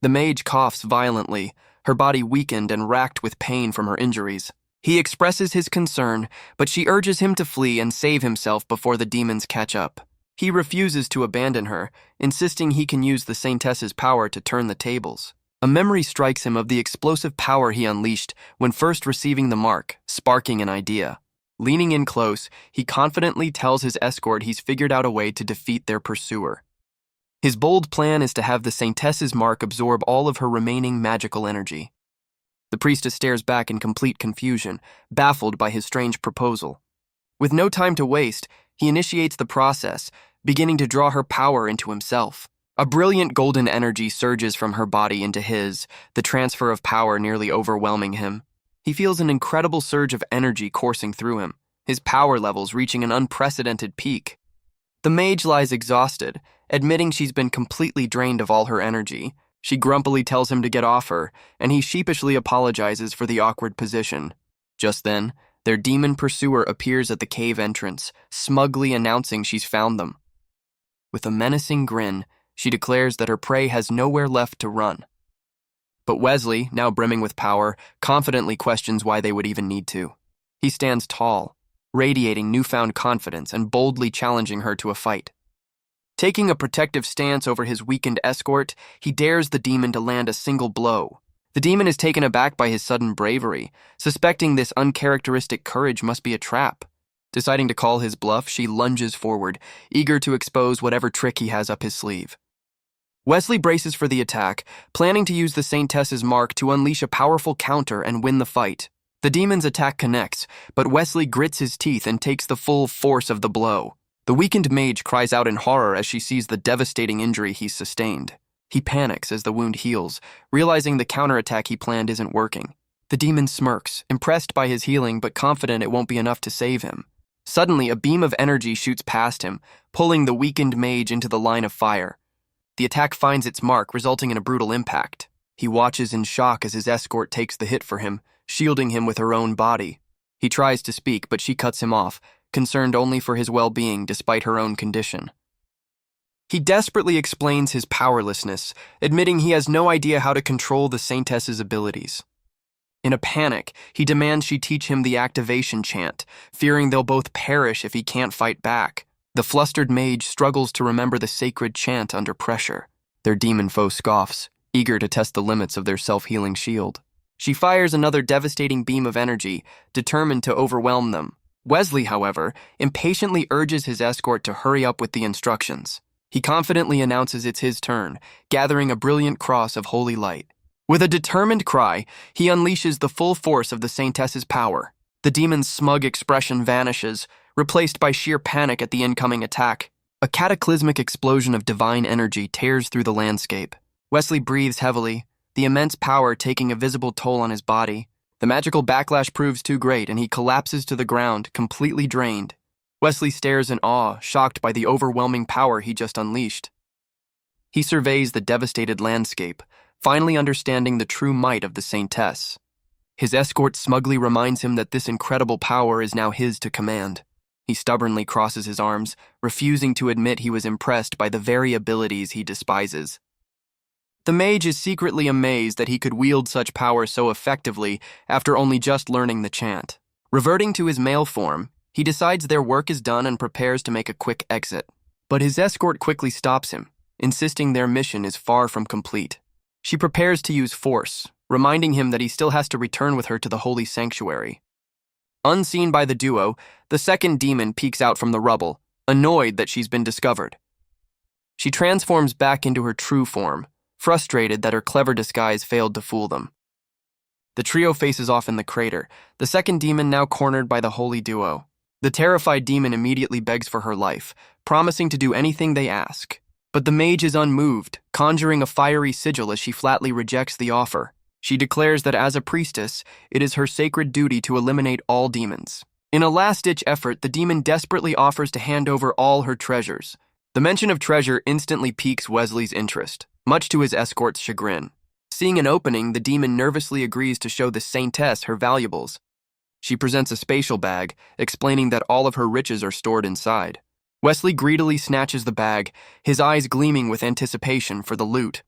The mage coughs violently, her body weakened and racked with pain from her injuries. He expresses his concern, but she urges him to flee and save himself before the demons catch up. He refuses to abandon her, insisting he can use the Saintess's power to turn the tables. A memory strikes him of the explosive power he unleashed when first receiving the mark, sparking an idea. Leaning in close, he confidently tells his escort he's figured out a way to defeat their pursuer. His bold plan is to have the Saintess's mark absorb all of her remaining magical energy. The priestess stares back in complete confusion, baffled by his strange proposal. With no time to waste, he initiates the process, beginning to draw her power into himself. A brilliant golden energy surges from her body into his, the transfer of power nearly overwhelming him. He feels an incredible surge of energy coursing through him, his power levels reaching an unprecedented peak. The mage lies exhausted, admitting she's been completely drained of all her energy. She grumpily tells him to get off her, and he sheepishly apologizes for the awkward position. Just then, their demon pursuer appears at the cave entrance, smugly announcing she's found them. With a menacing grin, she declares that her prey has nowhere left to run. But Wesley, now brimming with power, confidently questions why they would even need to. He stands tall, radiating newfound confidence and boldly challenging her to a fight. Taking a protective stance over his weakened escort, he dares the demon to land a single blow. The demon is taken aback by his sudden bravery, suspecting this uncharacteristic courage must be a trap. Deciding to call his bluff, she lunges forward, eager to expose whatever trick he has up his sleeve. Wesley braces for the attack, planning to use the Saintess's mark to unleash a powerful counter and win the fight. The demon's attack connects, but Wesley grits his teeth and takes the full force of the blow. The weakened mage cries out in horror as she sees the devastating injury he's sustained. He panics as the wound heals, realizing the counterattack he planned isn't working. The demon smirks, impressed by his healing but confident it won't be enough to save him. Suddenly, a beam of energy shoots past him, pulling the weakened mage into the line of fire. The attack finds its mark, resulting in a brutal impact. He watches in shock as his escort takes the hit for him, shielding him with her own body. He tries to speak, but she cuts him off, concerned only for his well-being despite her own condition. He desperately explains his powerlessness, admitting he has no idea how to control the Saintess's abilities. In a panic, he demands she teach him the activation chant, fearing they'll both perish if he can't fight back. The flustered mage struggles to remember the sacred chant under pressure. Their demon foe scoffs, eager to test the limits of their self-healing shield. She fires another devastating beam of energy, determined to overwhelm them. Wesley, however, impatiently urges his escort to hurry up with the instructions. He confidently announces it's his turn, gathering a brilliant cross of holy light. With a determined cry, he unleashes the full force of the Saintess's power. The demon's smug expression vanishes, replaced by sheer panic at the incoming attack. A cataclysmic explosion of divine energy tears through the landscape. Wesley breathes heavily, the immense power taking a visible toll on his body. The magical backlash proves too great, and he collapses to the ground, completely drained. Wesley stares in awe, shocked by the overwhelming power he just unleashed. He surveys the devastated landscape, finally understanding the true might of the Saintess. His escort smugly reminds him that this incredible power is now his to command. He stubbornly crosses his arms, refusing to admit he was impressed by the very abilities he despises. The mage is secretly amazed that he could wield such power so effectively after only just learning the chant. Reverting to his male form, he decides their work is done and prepares to make a quick exit. But his escort quickly stops him, insisting their mission is far from complete. She prepares to use force, reminding him that he still has to return with her to the holy sanctuary. Unseen by the duo, the second demon peeks out from the rubble, annoyed that she's been discovered. She transforms back into her true form, frustrated that her clever disguise failed to fool them. The trio faces off in the crater, the second demon now cornered by the holy duo. The terrified demon immediately begs for her life, promising to do anything they ask. But the mage is unmoved, conjuring a fiery sigil as she flatly rejects the offer. She declares that as a priestess, it is her sacred duty to eliminate all demons. In a last-ditch effort, the demon desperately offers to hand over all her treasures. The mention of treasure instantly piques Wesley's interest, much to his escort's chagrin. Seeing an opening, the demon nervously agrees to show the Saintess her valuables. She presents a spatial bag, explaining that all of her riches are stored inside. Wesley greedily snatches the bag, his eyes gleaming with anticipation for the loot.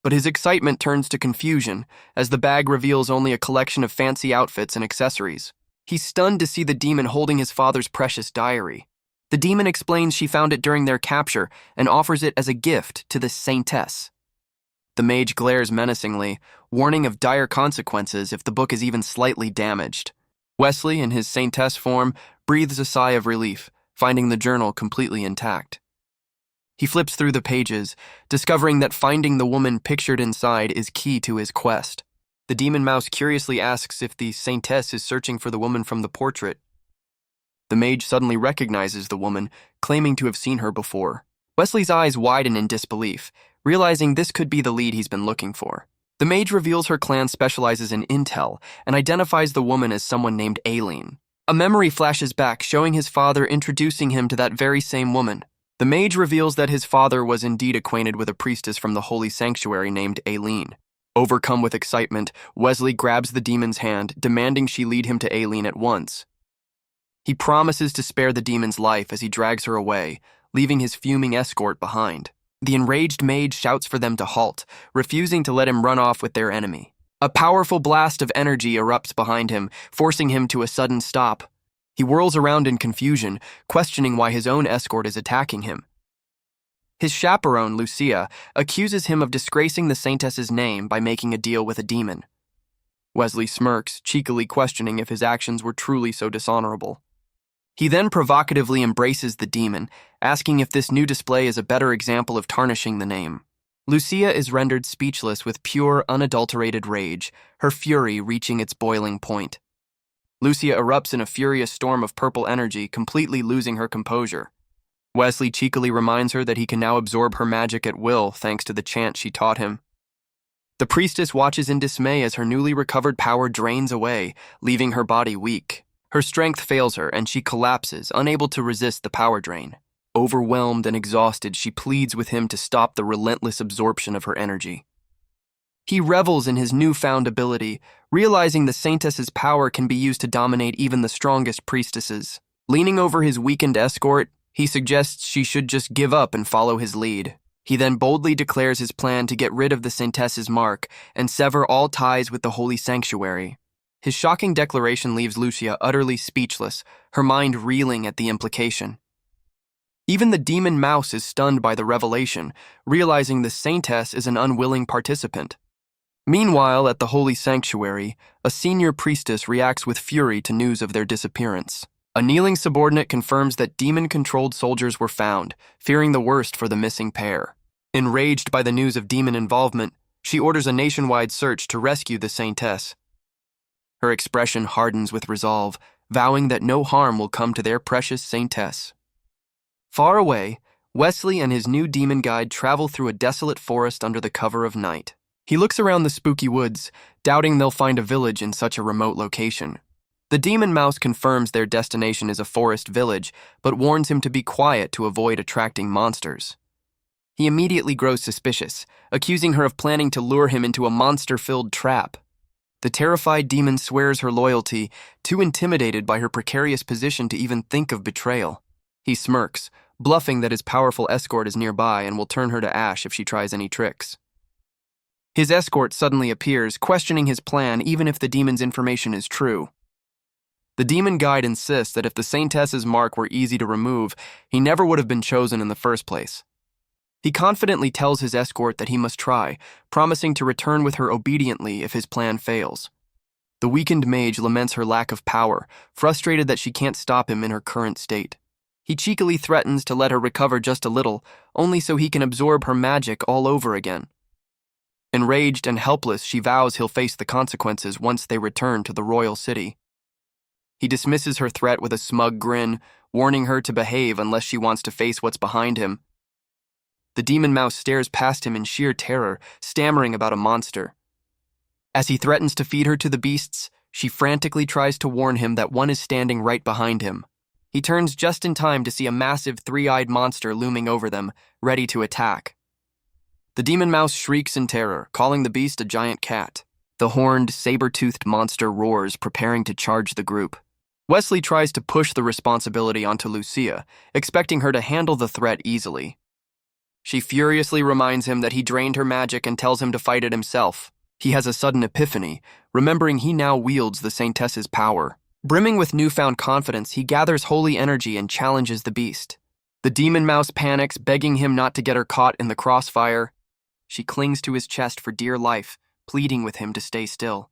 But his excitement turns to confusion as the bag reveals only a collection of fancy outfits and accessories. He's stunned to see the demon holding his father's precious diary. The demon explains she found it during their capture and offers it as a gift to the Saintess. The mage glares menacingly, warning of dire consequences if the book is even slightly damaged. Wesley, in his Saintess form, breathes a sigh of relief, finding the journal completely intact. He flips through the pages, discovering that finding the woman pictured inside is key to his quest. The demon mouse curiously asks if the Saintess is searching for the woman from the portrait. The mage suddenly recognizes the woman, claiming to have seen her before. Wesley's eyes widen in disbelief, realizing this could be the lead he's been looking for. The mage reveals her clan specializes in intel and identifies the woman as someone named Ailen. A memory flashes back, showing his father introducing him to that very same woman. The mage reveals that his father was indeed acquainted with a priestess from the holy sanctuary named Ailen. Overcome with excitement, Wesley grabs the demon's hand, demanding she lead him to Ailen at once. He promises to spare the demon's life as he drags her away, leaving his fuming escort behind. The enraged mage shouts for them to halt, refusing to let him run off with their enemy. A powerful blast of energy erupts behind him, forcing him to a sudden stop. He whirls around in confusion, questioning why his own escort is attacking him. His chaperone, Lucia, accuses him of disgracing the Saintess's name by making a deal with a demon. Wesley smirks, cheekily questioning if his actions were truly so dishonorable. He then provocatively embraces the demon, asking if this new display is a better example of tarnishing the name. Lucia is rendered speechless with pure, unadulterated rage, her fury reaching its boiling point. Lucia erupts in a furious storm of purple energy, completely losing her composure. Wesley cheekily reminds her that he can now absorb her magic at will thanks to the chant she taught him. The priestess watches in dismay as her newly recovered power drains away, leaving her body weak. Her strength fails her, and she collapses, unable to resist the power drain. Overwhelmed and exhausted, she pleads with him to stop the relentless absorption of her energy. He revels in his newfound ability, realizing the Saintess's power can be used to dominate even the strongest priestesses. Leaning over his weakened escort, he suggests she should just give up and follow his lead. He then boldly declares his plan to get rid of the Saintess's mark and sever all ties with the holy sanctuary. His shocking declaration leaves Lucia utterly speechless, her mind reeling at the implication. Even the demon mouse is stunned by the revelation, realizing the saintess is an unwilling participant. Meanwhile, at the holy sanctuary, a senior priestess reacts with fury to news of their disappearance. A kneeling subordinate confirms that demon-controlled soldiers were found, fearing the worst for the missing pair. Enraged by the news of demon involvement, she orders a nationwide search to rescue the saintess. Her expression hardens with resolve, vowing that no harm will come to their precious saintess. Far away, Wesley and his new demon guide travel through a desolate forest under the cover of night. He looks around the spooky woods, doubting they'll find a village in such a remote location. The demon mouse confirms their destination is a forest village, but warns him to be quiet to avoid attracting monsters. He immediately grows suspicious, accusing her of planning to lure him into a monster-filled trap. The terrified demon swears her loyalty, too intimidated by her precarious position to even think of betrayal. He smirks, bluffing that his powerful escort is nearby and will turn her to ash if she tries any tricks. His escort suddenly appears, questioning his plan even if the demon's information is true. The demon guide insists that if the saintess's mark were easy to remove, he never would have been chosen in the first place. He confidently tells his escort that he must try, promising to return with her obediently if his plan fails. The weakened mage laments her lack of power, frustrated that she can't stop him in her current state. He cheekily threatens to let her recover just a little, only so he can absorb her magic all over again. Enraged and helpless, she vows he'll face the consequences once they return to the royal city. He dismisses her threat with a smug grin, warning her to behave unless she wants to face what's behind him. The demon mouse stares past him in sheer terror, stammering about a monster. As he threatens to feed her to the beasts, she frantically tries to warn him that one is standing right behind him. He turns just in time to see a massive three-eyed monster looming over them, ready to attack. The demon mouse shrieks in terror, calling the beast a giant cat. The horned, saber-toothed monster roars, preparing to charge the group. Wesley tries to push the responsibility onto Lucia, expecting her to handle the threat easily. She furiously reminds him that he drained her magic and tells him to fight it himself. He has a sudden epiphany, remembering he now wields the saintess's power. Brimming with newfound confidence, he gathers holy energy and challenges the beast. The demon mouse panics, begging him not to get her caught in the crossfire. She clings to his chest for dear life, pleading with him to stay still.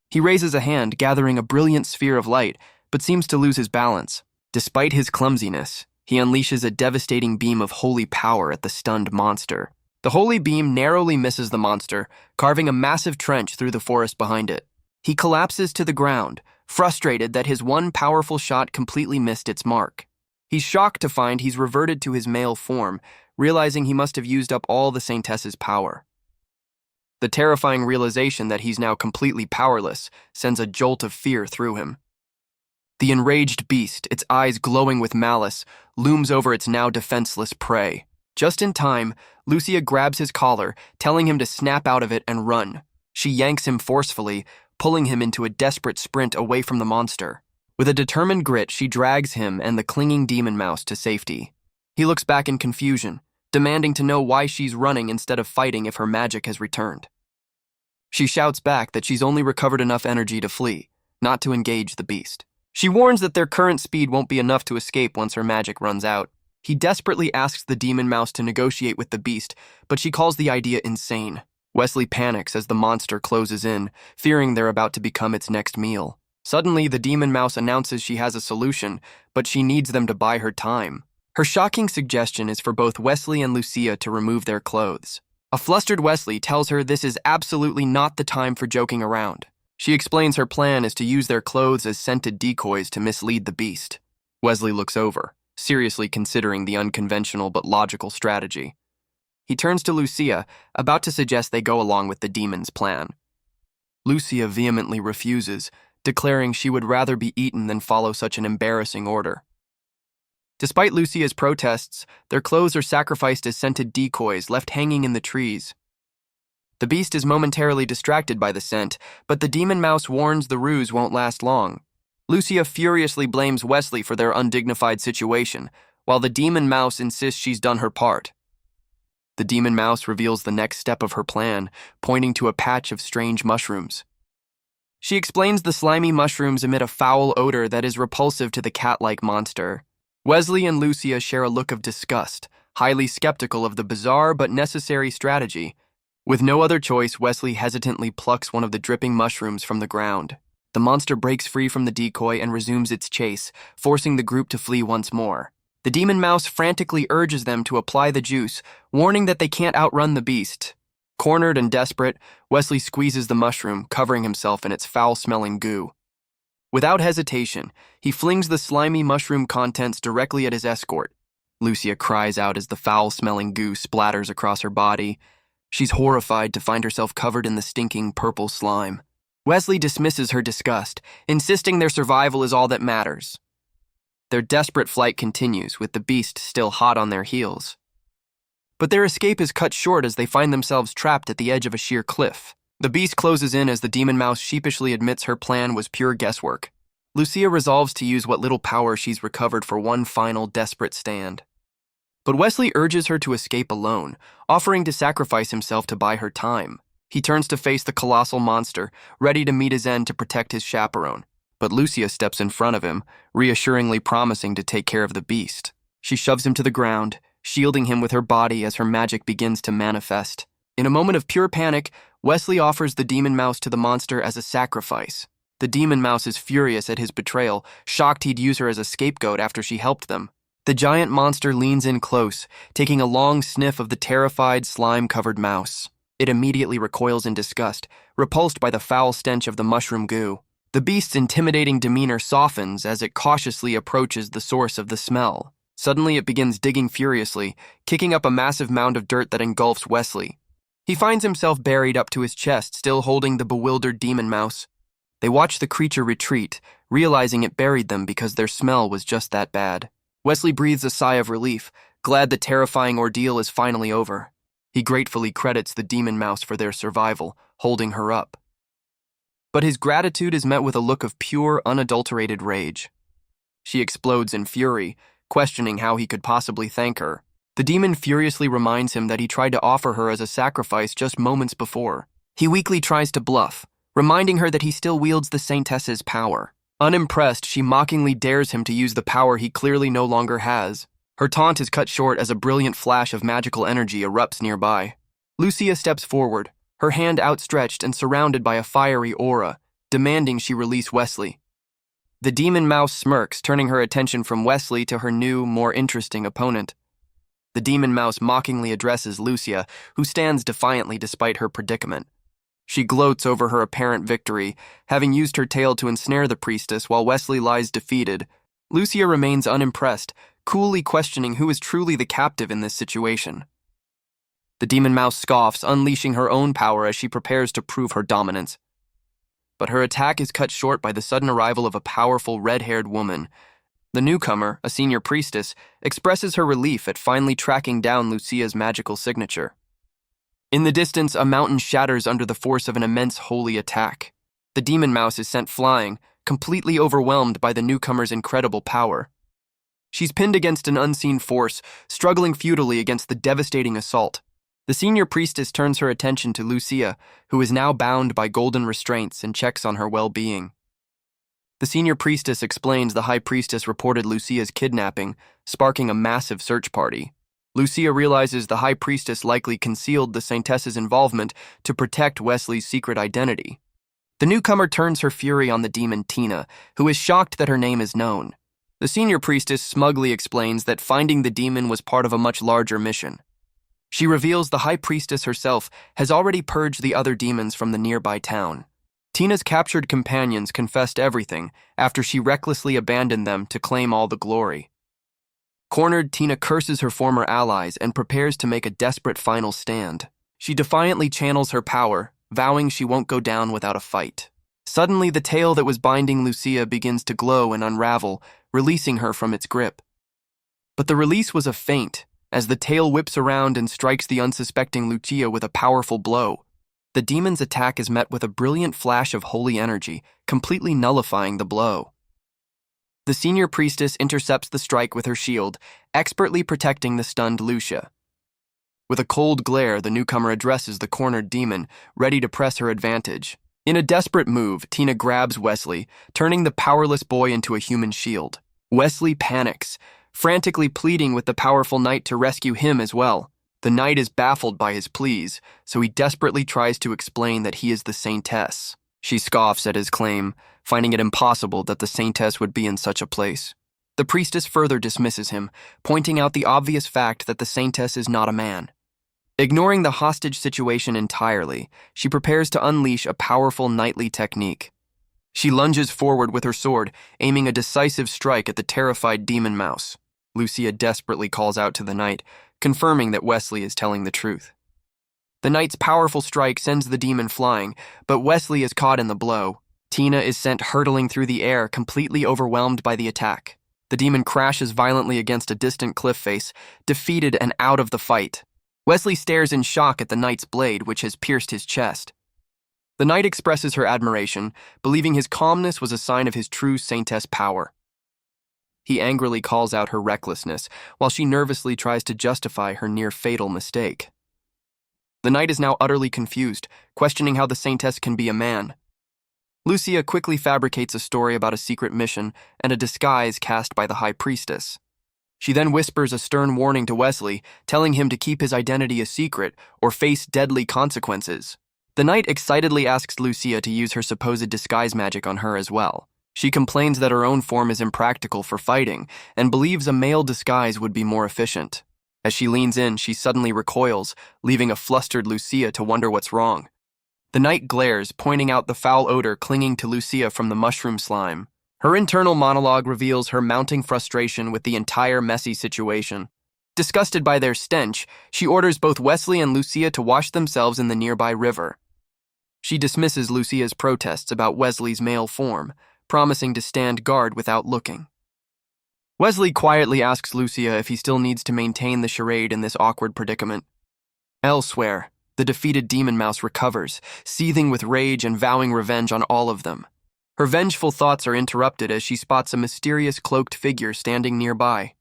He raises a hand, gathering a brilliant sphere of light, but seems to lose his balance. Despite his clumsiness, he unleashes a devastating beam of holy power at the stunned monster. The holy beam narrowly misses the monster, carving a massive trench through the forest behind it. He collapses to the ground, frustrated that his one powerful shot completely missed its mark. He's shocked to find he's reverted to his male form, realizing he must have used up all the saintess's power. The terrifying realization that he's now completely powerless sends a jolt of fear through him. The enraged beast, its eyes glowing with malice, looms over its now defenseless prey. Just in time, Lucia grabs his collar, telling him to snap out of it and run. She yanks him forcefully, pulling him into a desperate sprint away from the monster. With a determined grit, she drags him and the clinging demon mouse to safety. He looks back in confusion, demanding to know why she's running instead of fighting if her magic has returned. She shouts back that she's only recovered enough energy to flee, not to engage the beast. She warns that their current speed won't be enough to escape once her magic runs out. He desperately asks the demon mouse to negotiate with the beast, but she calls the idea insane. Wesley panics as the monster closes in, fearing they're about to become its next meal. Suddenly, the demon mouse announces she has a solution, but she needs them to buy her time. Her shocking suggestion is for both Wesley and Lucia to remove their clothes. A flustered Wesley tells her this is absolutely not the time for joking around. She explains her plan is to use their clothes as scented decoys to mislead the beast. Wesley looks over, seriously considering the unconventional but logical strategy. He turns to Lucia, about to suggest they go along with the demon's plan. Lucia vehemently refuses, declaring she would rather be eaten than follow such an embarrassing order. Despite Lucia's protests, their clothes are sacrificed as scented decoys left hanging in the trees. The beast is momentarily distracted by the scent, but the demon mouse warns the ruse won't last long. Lucia furiously blames Wesley for their undignified situation, while the demon mouse insists she's done her part. The demon mouse reveals the next step of her plan, pointing to a patch of strange mushrooms. She explains the slimy mushrooms emit a foul odor that is repulsive to the cat-like monster. Wesley and Lucia share a look of disgust, highly skeptical of the bizarre but necessary strategy. With no other choice, Wesley hesitantly plucks one of the dripping mushrooms from the ground. The monster breaks free from the decoy and resumes its chase, forcing the group to flee once more. The demon mouse frantically urges them to apply the juice, warning that they can't outrun the beast. Cornered and desperate, Wesley squeezes the mushroom, covering himself in its foul-smelling goo. Without hesitation, he flings the slimy mushroom contents directly at his escort. Lucia cries out as the foul-smelling goo splatters across her body. She's horrified to find herself covered in the stinking purple slime. Wesley dismisses her disgust, insisting their survival is all that matters. Their desperate flight continues, with the beast still hot on their heels. But their escape is cut short as they find themselves trapped at the edge of a sheer cliff. The beast closes in as the demon mouse sheepishly admits her plan was pure guesswork. Lucia resolves to use what little power she's recovered for one final desperate stand. But Wesley urges her to escape alone, offering to sacrifice himself to buy her time. He turns to face the colossal monster, ready to meet his end to protect his chaperone. But Lucia steps in front of him, reassuringly promising to take care of the beast. She shoves him to the ground, shielding him with her body as her magic begins to manifest. In a moment of pure panic, Wesley offers the demon mouse to the monster as a sacrifice. The demon mouse is furious at his betrayal, shocked he'd use her as a scapegoat after she helped them. The giant monster leans in close, taking a long sniff of the terrified, slime-covered mouse. It immediately recoils in disgust, repulsed by the foul stench of the mushroom goo. The beast's intimidating demeanor softens as it cautiously approaches the source of the smell. Suddenly, it begins digging furiously, kicking up a massive mound of dirt that engulfs Wesley. He finds himself buried up to his chest, still holding the bewildered demon mouse. They watch the creature retreat, realizing it buried them because their smell was just that bad. Wesley breathes a sigh of relief, glad the terrifying ordeal is finally over. He gratefully credits the demon mouse for their survival, holding her up. But his gratitude is met with a look of pure, unadulterated rage. She explodes in fury, questioning how he could possibly thank her. The demon furiously reminds him that he tried to offer her as a sacrifice just moments before. He weakly tries to bluff, reminding her that he still wields the Saintess's power. Unimpressed, she mockingly dares him to use the power he clearly no longer has. Her taunt is cut short as a brilliant flash of magical energy erupts nearby. Lucia steps forward, her hand outstretched and surrounded by a fiery aura, demanding she release Wesley. The demon mouse smirks, turning her attention from Wesley to her new, more interesting opponent. The demon mouse mockingly addresses Lucia, who stands defiantly despite her predicament. She gloats over her apparent victory, having used her tail to ensnare the priestess while Wesley lies defeated. Lucia remains unimpressed, coolly questioning who is truly the captive in this situation. The demon mouse scoffs, unleashing her own power as she prepares to prove her dominance. But her attack is cut short by the sudden arrival of a powerful red-haired woman. The newcomer, a senior priestess, expresses her relief at finally tracking down Lucia's magical signature. In the distance, a mountain shatters under the force of an immense holy attack. The demon mouse is sent flying, completely overwhelmed by the newcomer's incredible power. She's pinned against an unseen force, struggling futilely against the devastating assault. The senior priestess turns her attention to Lucia, who is now bound by golden restraints, and checks on her well-being. The senior priestess explains the high priestess reported Lucia's kidnapping, sparking a massive search party. Lucia realizes the high priestess likely concealed the Saintess's involvement to protect Wesley's secret identity. The newcomer turns her fury on the demon Tina, who is shocked that her name is known. The senior priestess smugly explains that finding the demon was part of a much larger mission. She reveals the high priestess herself has already purged the other demons from the nearby town. Tina's captured companions confessed everything after she recklessly abandoned them to claim all the glory. Cornered, Tina curses her former allies and prepares to make a desperate final stand. She defiantly channels her power, vowing she won't go down without a fight. Suddenly, the tail that was binding Lucia begins to glow and unravel, releasing her from its grip. But the release was a feint, as the tail whips around and strikes the unsuspecting Lucia with a powerful blow. The demon's attack is met with a brilliant flash of holy energy, completely nullifying the blow. The senior priestess intercepts the strike with her shield, expertly protecting the stunned Lucia. With a cold glare, the newcomer addresses the cornered demon, ready to press her advantage. In a desperate move, Tina grabs Wesley, turning the powerless boy into a human shield. Wesley panics, frantically pleading with the powerful knight to rescue him as well. The knight is baffled by his pleas, so he desperately tries to explain that he is the saintess. She scoffs at his claim, finding it impossible that the saintess would be in such a place. The priestess further dismisses him, pointing out the obvious fact that the saintess is not a man. Ignoring the hostage situation entirely, she prepares to unleash a powerful knightly technique. She lunges forward with her sword, aiming a decisive strike at the terrified demon mouse. Lucia desperately calls out to the knight, confirming that Wesley is telling the truth. The knight's powerful strike sends the demon flying, but Wesley is caught in the blow. Tina is sent hurtling through the air, completely overwhelmed by the attack. The demon crashes violently against a distant cliff face, defeated and out of the fight. Wesley stares in shock at the knight's blade, which has pierced his chest. The knight expresses her admiration, believing his calmness was a sign of his true saintess power. He angrily calls out her recklessness, while she nervously tries to justify her near-fatal mistake. The knight is now utterly confused, questioning how the saintess can be a man. Lucia quickly fabricates a story about a secret mission and a disguise cast by the high priestess. She then whispers a stern warning to Wesley, telling him to keep his identity a secret or face deadly consequences. The knight excitedly asks Lucia to use her supposed disguise magic on her as well. She complains that her own form is impractical for fighting and believes a male disguise would be more efficient. As she leans in, she suddenly recoils, leaving a flustered Lucia to wonder what's wrong. The knight glares, pointing out the foul odor clinging to Lucia from the mushroom slime. Her internal monologue reveals her mounting frustration with the entire messy situation. Disgusted by their stench, she orders both Wesley and Lucia to wash themselves in the nearby river. She dismisses Lucia's protests about Wesley's male form, promising to stand guard without looking. Wesley quietly asks Lucia if he still needs to maintain the charade in this awkward predicament. Elsewhere, the defeated demon mouse recovers, seething with rage and vowing revenge on all of them. Her vengeful thoughts are interrupted as she spots a mysterious cloaked figure standing nearby.